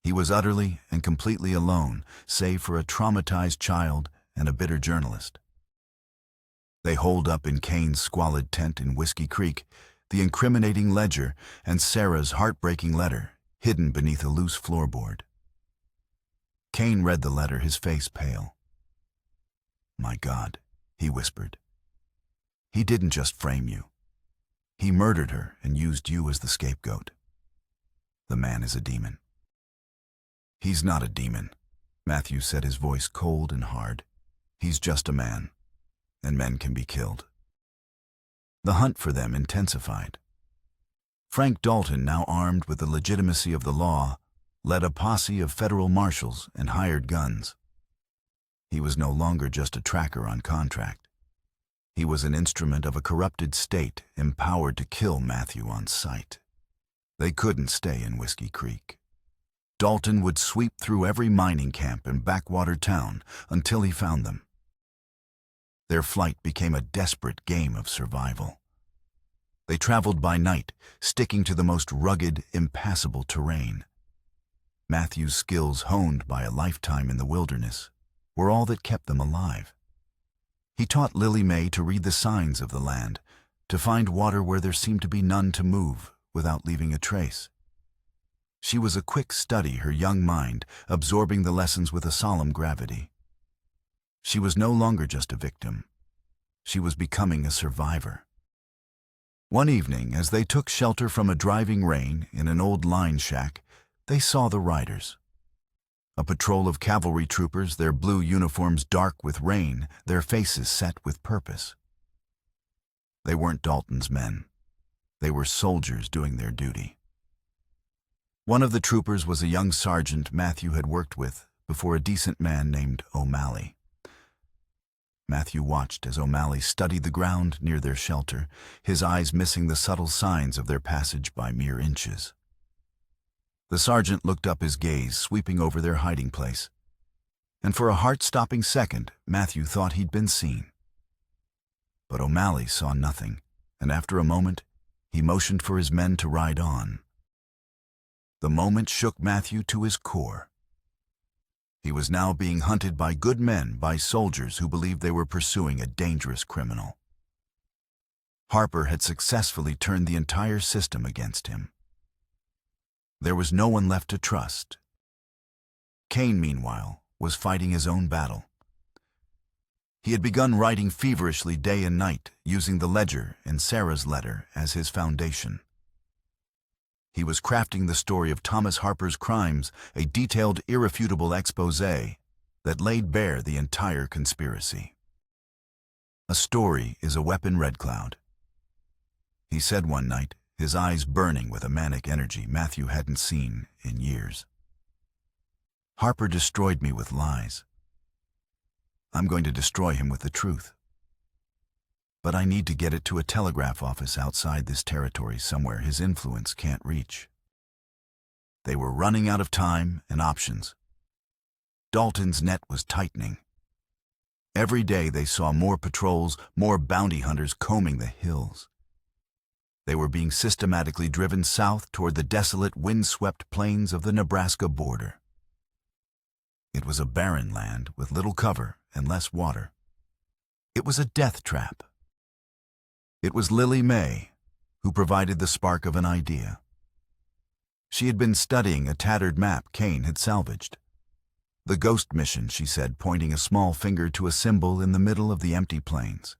Speaker 1: He was utterly and completely alone, save for a traumatized child and a bitter journalist. They holed up in Kane's squalid tent in Whiskey Creek, the incriminating ledger and Sarah's heartbreaking letter hidden beneath a loose floorboard. Kane read the letter, his face pale. "My God," he whispered. "He didn't just frame you. He murdered her and used you as the scapegoat. The man is a demon." "He's not a demon," Matthew said, his voice cold and hard. "He's just a man, and men can be killed." The hunt for them intensified. Frank Dalton, now armed with the legitimacy of the law, led a posse of federal marshals and hired guns. He was no longer just a tracker on contract. He was an instrument of a corrupted state, empowered to kill Matthew on sight. They couldn't stay in Whiskey Creek. Dalton would sweep through every mining camp and backwater town until he found them. Their flight became a desperate game of survival. They traveled by night, sticking to the most rugged, impassable terrain. Matthew's skills, honed by a lifetime in the wilderness, were all that kept them alive. He taught Lily Mae to read the signs of the land, to find water where there seemed to be none, to move without leaving a trace. She was a quick study, her young mind absorbing the lessons with a solemn gravity. She was no longer just a victim. She was becoming a survivor. One evening, as they took shelter from a driving rain in an old line shack, they saw the riders. A patrol of cavalry troopers, their blue uniforms dark with rain, their faces set with purpose. They weren't Dalton's men. They were soldiers doing their duty. One of the troopers was a young sergeant Matthew had worked with before, a decent man named O'Malley. Matthew watched as O'Malley studied the ground near their shelter, his eyes missing the subtle signs of their passage by mere inches. The sergeant looked up, his gaze sweeping over their hiding place, and for a heart-stopping second, Matthew thought he'd been seen. But O'Malley saw nothing, and after a moment, he motioned for his men to ride on. The moment shook Matthew to his core. He was now being hunted by good men, by soldiers who believed they were pursuing a dangerous criminal. Harper had successfully turned the entire system against him. There was no one left to trust. Kane, meanwhile, was fighting his own battle. He had begun writing feverishly day and night, using the ledger and Sarah's letter as his foundation. He was crafting the story of Thomas Harper's crimes, a detailed, irrefutable exposé that laid bare the entire conspiracy. "A story is a weapon, Red Cloud," he said one night, his eyes burning with a manic energy Matthew hadn't seen in years. "Harper destroyed me with lies. I'm going to destroy him with the truth. But I need to get it to a telegraph office outside this territory somewhere his influence can't reach." They were running out of time and options. Dalton's net was tightening. Every day they saw more patrols, more bounty hunters combing the hills. They were being systematically driven south toward the desolate, wind-swept plains of the Nebraska border. It was a barren land with little cover and less water. It was a death trap. It was Lily May who provided the spark of an idea. She had been studying a tattered map Kane had salvaged. "The ghost mission," she said, pointing a small finger to a symbol in the middle of the empty plains.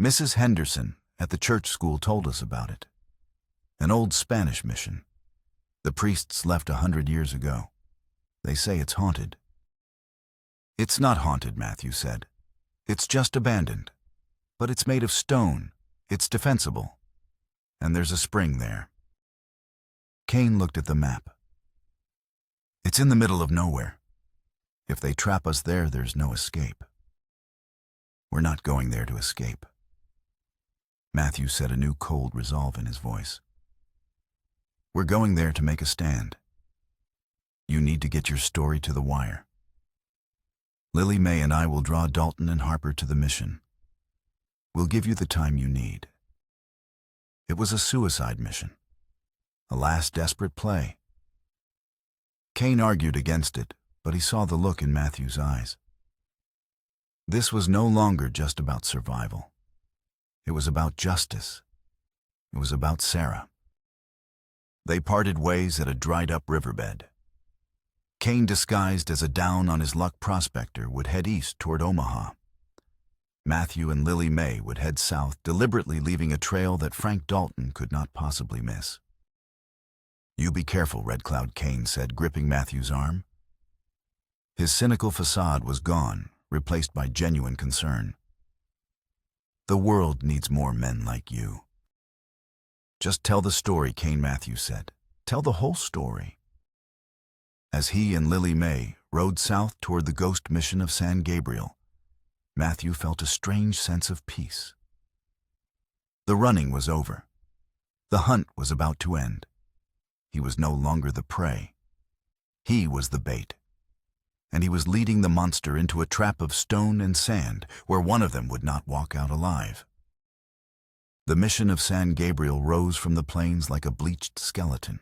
Speaker 1: "Mrs. Henderson at the church school told us about it. An old Spanish mission. The priests left 100 years ago. They say it's haunted." "It's not haunted," Matthew said. "It's just abandoned. But it's made of stone. It's defensible. And there's a spring there." Kane looked at the map. "It's in the middle of nowhere. If they trap us there, there's no escape." "We're not going there to escape." Matthew said, a new cold resolve in his voice. "We're going there to make a stand. You need to get your story to the wire. Lily May and I will draw Dalton and Harper to the mission. We'll give you the time you need." It was a suicide mission. A last desperate play. Kane argued against it, but he saw the look in Matthew's eyes. This was no longer just about survival. It was about justice. It was about Sarah. They parted ways at a dried-up riverbed. Kane, disguised as a down-on-his-luck prospector, would head east toward Omaha. Matthew and Lily May would head south, deliberately leaving a trail that Frank Dalton could not possibly miss. "You be careful, Red Cloud," Kane said, gripping Matthew's arm. His cynical facade was gone, replaced by genuine concern. "The world needs more men like you." "Just tell the story," Kane Matthews said. "Tell the whole story." As he and Lily May rode south toward the ghost mission of San Gabriel, Matthew felt a strange sense of peace. The running was over. The hunt was about to end. He was no longer the prey. He was the bait. And he was leading the monster into a trap of stone and sand where one of them would not walk out alive. The mission of San Gabriel rose from the plains like a bleached skeleton.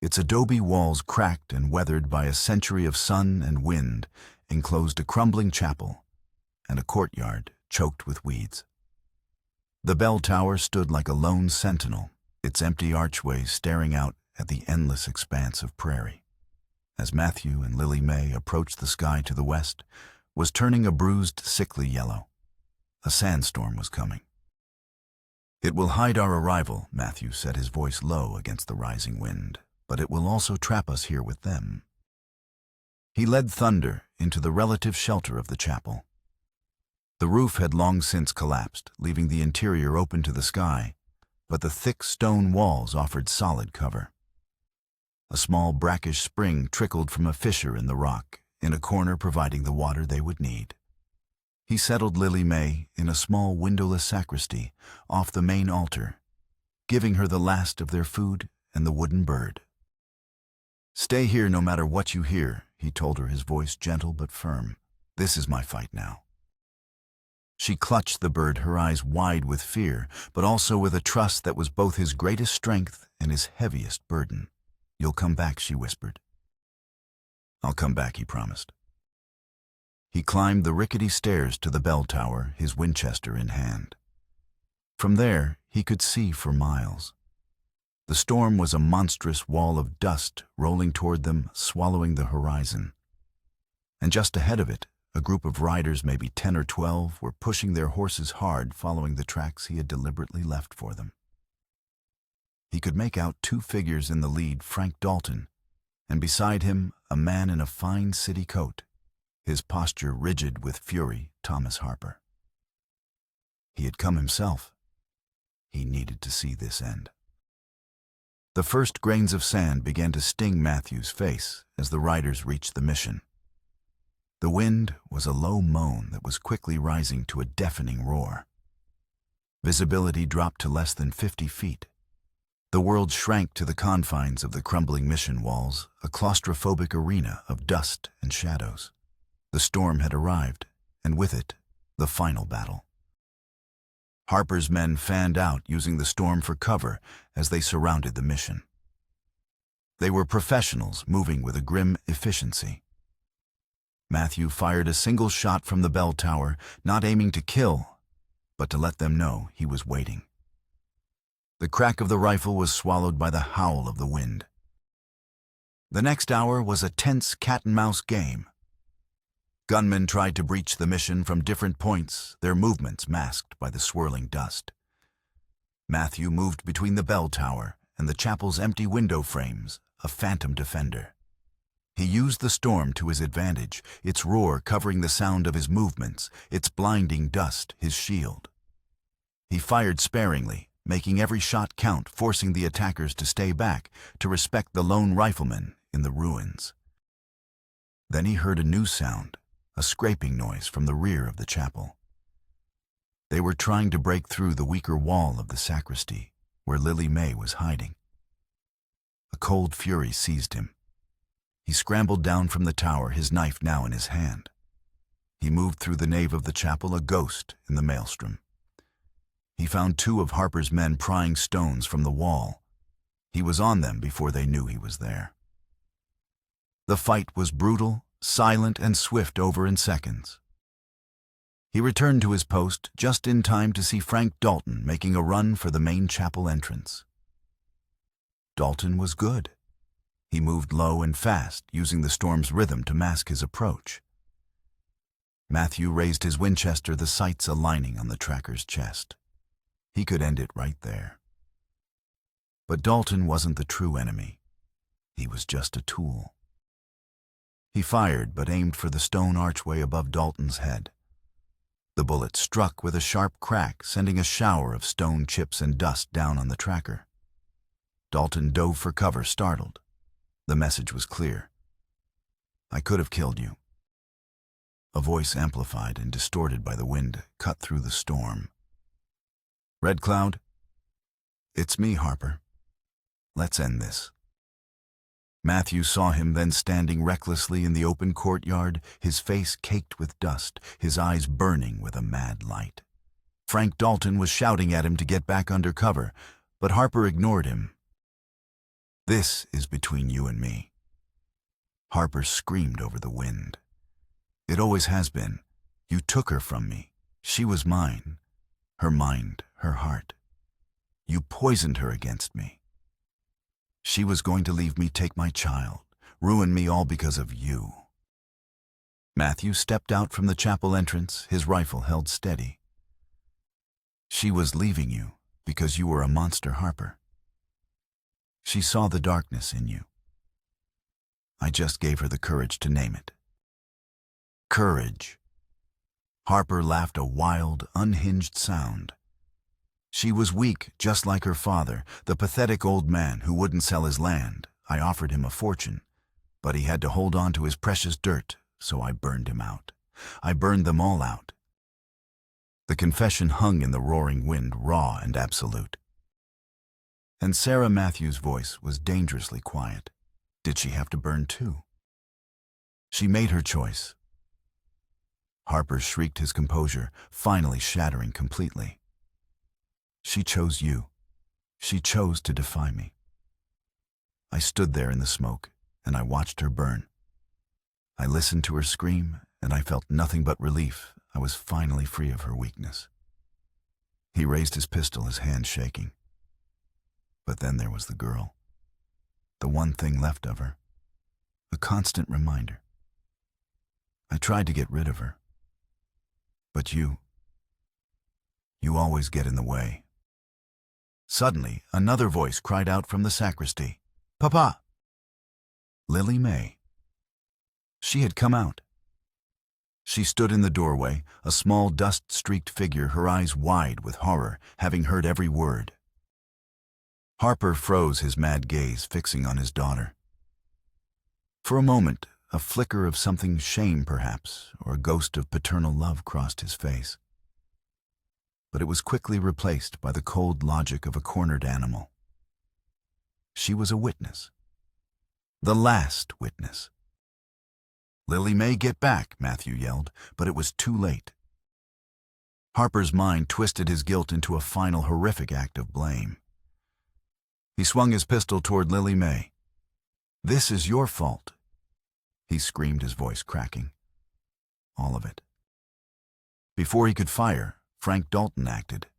Speaker 1: Its adobe walls, cracked and weathered by a century of sun and wind, enclosed a crumbling chapel and a courtyard choked with weeds. The bell tower stood like a lone sentinel, its empty archway staring out at the endless expanse of prairie. As Matthew and Lily May approached, the sky to the west was turning a bruised, sickly yellow. A sandstorm was coming. "It will hide our arrival," Matthew said, his voice low against the rising wind, "but it will also trap us here with them." He led Thunder into the relative shelter of the chapel. The roof had long since collapsed, leaving the interior open to the sky, but the thick stone walls offered solid cover. A small brackish spring trickled from a fissure in the rock, in a corner providing the water they would need. He settled Lily May in a small windowless sacristy off the main altar, giving her the last of their food and the wooden bird. "Stay here no matter what you hear," he told her, his voice gentle but firm. "This is my fight now." She clutched the bird, her eyes wide with fear, but also with a trust that was both his greatest strength and his heaviest burden. "You'll come back," she whispered. "I'll come back," he promised. He climbed the rickety stairs to the bell tower, his Winchester in hand. From there, he could see for miles. The storm was a monstrous wall of dust rolling toward them, swallowing the horizon. And just ahead of it, a group of riders, maybe 10 or 12, were pushing their horses hard, following the tracks he had deliberately left for them. He could make out two figures in the lead, Frank Dalton, and beside him a man in a fine city coat, his posture rigid with fury, Thomas Harper. He had come himself. He needed to see this end. The first grains of sand began to sting Matthew's face as the riders reached the mission. The wind was a low moan that was quickly rising to a deafening roar. Visibility dropped to less than 50 feet. The world shrank to the confines of the crumbling mission walls, a claustrophobic arena of dust and shadows. The storm had arrived, and with it, the final battle. Harper's men fanned out, using the storm for cover as they surrounded the mission. They were professionals, moving with a grim efficiency. Matthew fired a single shot from the bell tower, not aiming to kill, but to let them know he was waiting. The crack of the rifle was swallowed by the howl of the wind. The next hour was a tense cat-and-mouse game. Gunmen tried to breach the mission from different points, their movements masked by the swirling dust. Matthew moved between the bell tower and the chapel's empty window frames, a phantom defender. He used the storm to his advantage, its roar covering the sound of his movements, its blinding dust his shield. He fired sparingly, making every shot count, forcing the attackers to stay back, to respect the lone rifleman in the ruins. Then he heard a new sound, a scraping noise from the rear of the chapel. They were trying to break through the weaker wall of the sacristy, where Lily May was hiding. A cold fury seized him. He scrambled down from the tower, his knife now in his hand. He moved through the nave of the chapel, a ghost in the maelstrom. He found two of Harper's men prying stones from the wall. He was on them before they knew he was there. The fight was brutal, silent, and swift over in seconds. He returned to his post just in time to see Frank Dalton making a run for the main chapel entrance. Dalton was good. He moved low and fast, using the storm's rhythm to mask his approach. Matthew raised his Winchester, the sights aligning on the tracker's chest. He could end it right there. But Dalton wasn't the true enemy. He was just a tool. He fired, but aimed for the stone archway above Dalton's head. The bullet struck with a sharp crack, sending a shower of stone chips and dust down on the tracker. Dalton dove for cover, startled. The message was clear. "I could have killed you." A voice, amplified and distorted by the wind, cut through the storm. "Red Cloud? It's me, Harper. Let's end this." Matthew saw him then standing recklessly in the open courtyard, his face caked with dust, his eyes burning with a mad light. Frank Dalton was shouting at him to get back under cover, but Harper ignored him. "This is between you and me." Harper screamed over the wind. "It always has been. You took her from me. She was mine. Her mind, her heart. You poisoned her against me. She was going to leave me, take my child, ruin me, all because of you." Matthew stepped out from the chapel entrance, his rifle held steady. "She was leaving you because you were a monster, Harper. She saw the darkness in you. I just gave her the courage to name it. Courage." Harper laughed, a wild, unhinged sound. "She was weak, just like her father, the pathetic old man who wouldn't sell his land. I offered him a fortune, but he had to hold on to his precious dirt, so I burned him out. I burned them all out." The confession hung in the roaring wind, raw and absolute. And Sarah Matthews' voice was dangerously quiet. Did she have to burn too? She made her choice. Harper shrieked, his composure finally shattering completely. "She chose you. She chose to defy me. I stood there in the smoke, and I watched her burn. I listened to her scream, and I felt nothing but relief. I was finally free of her weakness." He raised his pistol, his hand shaking. But then there was the girl. The one thing left of her. A constant reminder. I tried to get rid of her. But you always get in the way. Suddenly, another voice cried out from the sacristy. "Papa!" Lily May. She had come out. She stood in the doorway, a small dust-streaked figure, her eyes wide with horror, having heard every word. Harper froze his mad gaze, fixing on his daughter. For a moment, a flicker of something, shame perhaps, or a ghost of paternal love crossed his face. But it was quickly replaced by the cold logic of a cornered animal. She was a witness. The last witness. "Lily May, get back," Matthew yelled, but it was too late. Harper's mind twisted his guilt into a final horrific act of blame. He swung his pistol toward Lily May. "This is your fault," he screamed, his voice cracking. All of it. Before he could fire, Frank Dalton acted.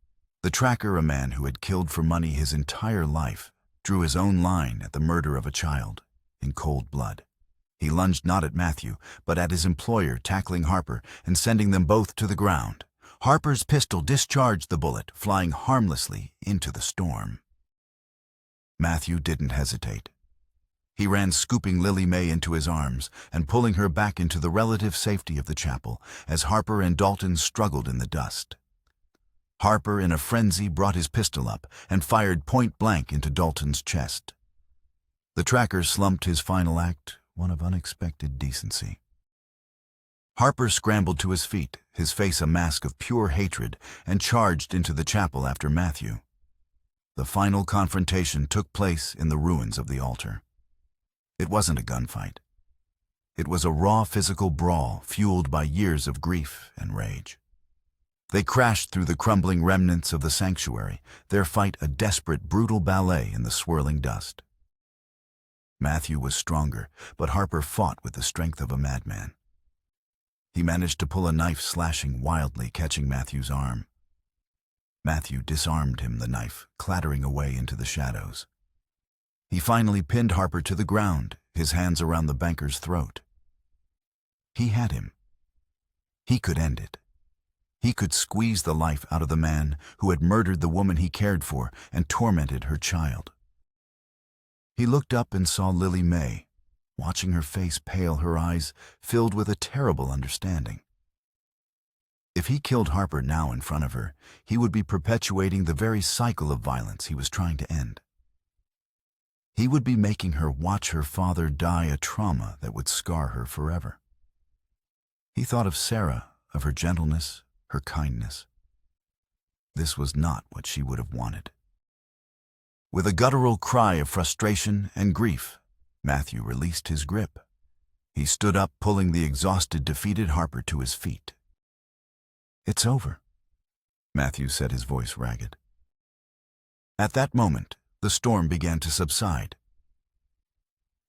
Speaker 1: The tracker, a man who had killed for money his entire life, drew his own line at the murder of a child, in cold blood. He lunged not at Matthew, but at his employer, tackling Harper and sending them both to the ground. Harper's pistol discharged the bullet, flying harmlessly into the storm. Matthew didn't hesitate. He ran, scooping Lily May into his arms and pulling her back into the relative safety of the chapel as Harper and Dalton struggled in the dust. Harper, in a frenzy, brought his pistol up and fired point blank into Dalton's chest. The tracker slumped, his final act one of unexpected decency. Harper scrambled to his feet, his face a mask of pure hatred, and charged into the chapel after Matthew. The final confrontation took place in the ruins of the altar. It wasn't a gunfight. It was a raw physical brawl fueled by years of grief and rage. They crashed through the crumbling remnants of the sanctuary, their fight a desperate, brutal ballet in the swirling dust. Matthew was stronger, but Harper fought with the strength of a madman. He managed to pull a knife, slashing wildly, catching Matthew's arm. Matthew disarmed him, the knife clattering away into the shadows. He finally pinned Harper to the ground, his hands around the banker's throat. He had him. He could end it. He could squeeze the life out of the man who had murdered the woman he cared for and tormented her child. He looked up and saw Lily May, watching her face pale, her eyes filled with a terrible understanding. If he killed Harper now in front of her, he would be perpetuating the very cycle of violence he was trying to end. He would be making her watch her father die, a trauma that would scar her forever. He thought of Sarah, of her gentleness, her kindness. This was not what she would have wanted. With a guttural cry of frustration and grief, Matthew released his grip. He stood up, pulling the exhausted, defeated Harper to his feet. "It's over," Matthew said, his voice ragged. At that moment, the storm began to subside.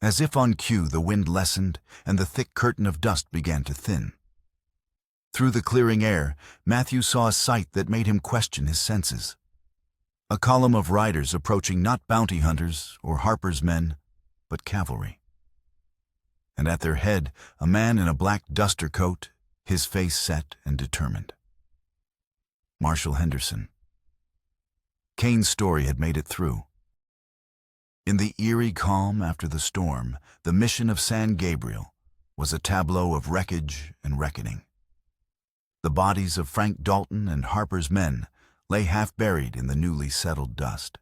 Speaker 1: As if on cue, the wind lessened and the thick curtain of dust began to thin. Through the clearing air, Matthew saw a sight that made him question his senses. A column of riders approaching, not bounty hunters or Harper's men, but cavalry. And at their head, a man in a black duster coat, his face set and determined. Marshal Henderson. Kane's story had made it through. In the eerie calm after the storm, the mission of San Gabriel was a tableau of wreckage and reckoning. The bodies of Frank Dalton and Harper's men lay half-buried in the newly settled dust.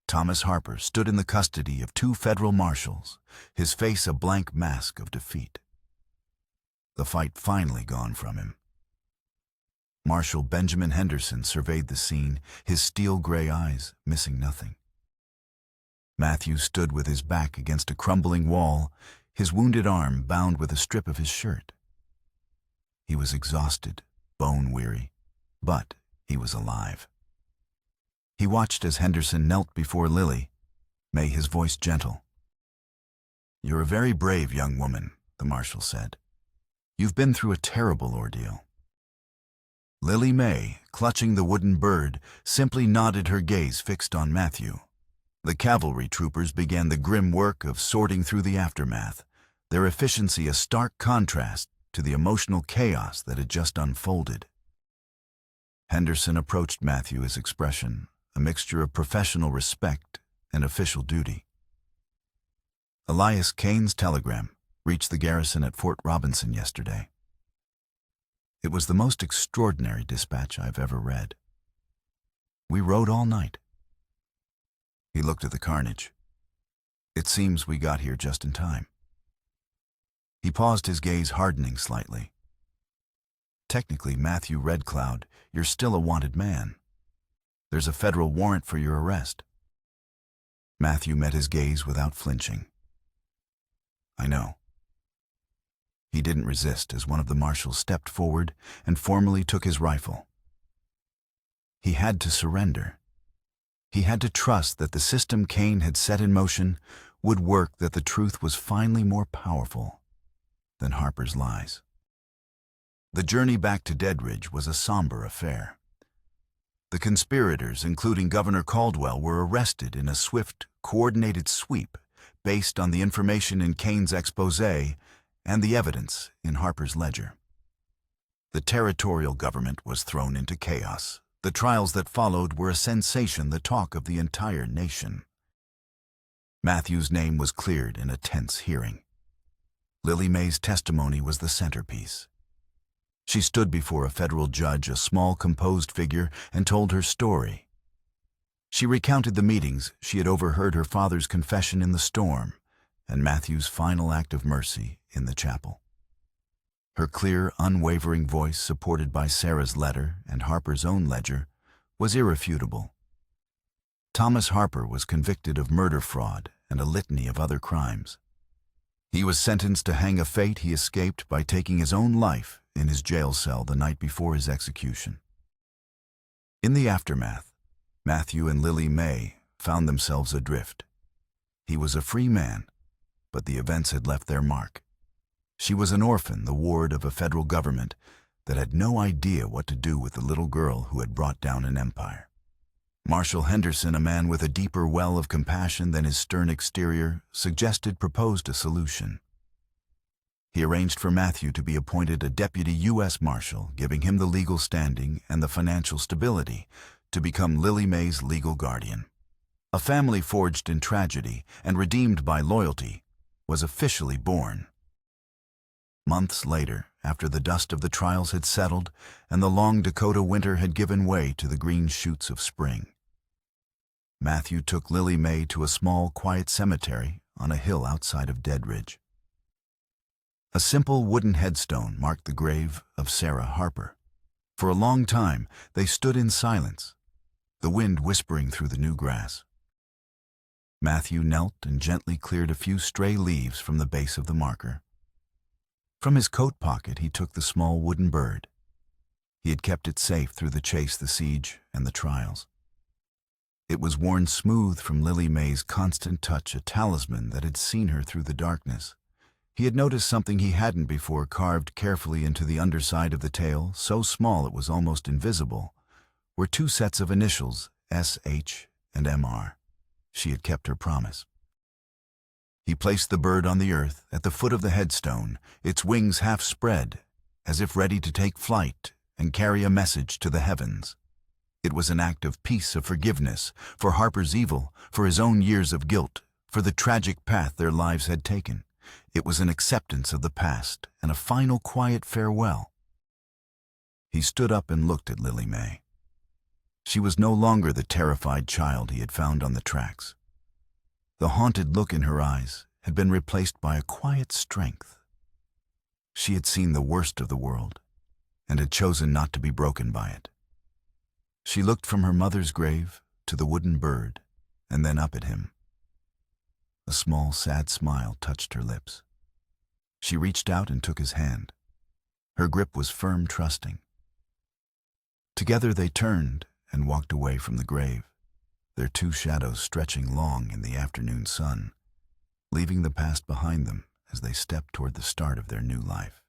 Speaker 1: Thomas Harper stood in the custody of 2 federal marshals, his face a blank mask of defeat. The fight finally gone from him. Marshal Benjamin Henderson surveyed the scene, his steel-gray eyes missing nothing. Matthew stood with his back against a crumbling wall, his wounded arm bound with a strip of his shirt. He was exhausted, bone-weary, but he was alive. He watched as Henderson knelt before Lily, May, his voice gentle. "You're a very brave young woman," the marshal said. "You've been through a terrible ordeal." Lily May, clutching the wooden bird, simply nodded, her gaze fixed on Matthew. The cavalry troopers began the grim work of sorting through the aftermath, their efficiency a stark contrast to the emotional chaos that had just unfolded. Henderson approached Matthew, his expression a mixture of professional respect and official duty. Elias Kane's telegram reached the garrison at Fort Robinson yesterday. It was the most extraordinary dispatch I've ever read. We rode all night. He looked at the carnage. It seems we got here just in time. He paused, his gaze hardening slightly. Technically, Matthew Red Cloud, you're still a wanted man. There's a federal warrant for your arrest. Matthew met his gaze without flinching. I know. He didn't resist as one of the marshals stepped forward and formally took his rifle. He had to surrender. He had to trust that the system Kane had set in motion would work, that the truth was finally more powerful than Harper's lies. The journey back to Deadridge was a somber affair. The conspirators, including Governor Caldwell, were arrested in a swift, coordinated sweep based on the information in Kane's exposé and the evidence in Harper's ledger. The territorial government was thrown into chaos. The trials that followed were a sensation, the talk of the entire nation. Matthew's name was cleared in a tense hearing. Lily May's testimony was the centerpiece. She stood before a federal judge, a small, composed figure, and told her story. She recounted the meetings she had overheard, her father's confession in the storm, and Matthew's final act of mercy in the chapel. Her clear, unwavering voice, supported by Sarah's letter and Harper's own ledger, was irrefutable. Thomas Harper was convicted of murder, fraud, and a litany of other crimes. He was sentenced to hang, a fate he escaped by taking his own life in his jail cell the night before his execution. In the aftermath, Matthew and Lily May found themselves adrift. He was a free man, but the events had left their mark. She was an orphan, the ward of a federal government that had no idea what to do with the little girl who had brought down an empire. Marshal Henderson, a man with a deeper well of compassion than his stern exterior, proposed a solution. He arranged for Matthew to be appointed a deputy U.S. Marshal, giving him the legal standing and the financial stability to become Lily May's legal guardian. A family forged in tragedy and redeemed by loyalty was officially born. Months later, after the dust of the trials had settled and the long Dakota winter had given way to the green shoots of spring, Matthew took Lily May to a small, quiet cemetery on a hill outside of Deadridge. A simple wooden headstone marked the grave of Sarah Harper. For a long time, they stood in silence, the wind whispering through the new grass. Matthew knelt and gently cleared a few stray leaves from the base of the marker. From his coat pocket, he took the small wooden bird. He had kept it safe through the chase, the siege, and the trials. It was worn smooth from Lily May's constant touch, a talisman that had seen her through the darkness. He had noticed something he hadn't before, carved carefully into the underside of the tail, so small it was almost invisible, were two sets of initials, S.H. and M.R. She had kept her promise. He placed the bird on the earth at the foot of the headstone, its wings half spread, as if ready to take flight and carry a message to the heavens. It was an act of peace, of forgiveness, for Harper's evil, for his own years of guilt, for the tragic path their lives had taken. It was an acceptance of the past and a final quiet farewell. He stood up and looked at Lily May. She was no longer the terrified child he had found on the tracks. The haunted look in her eyes had been replaced by a quiet strength. She had seen the worst of the world and had chosen not to be broken by it. She looked from her mother's grave to the wooden bird and then up at him. A small, sad smile touched her lips. She reached out and took his hand. Her grip was firm, trusting. Together they turned and walked away from the grave, their two shadows stretching long in the afternoon sun, leaving the past behind them as they stepped toward the start of their new life.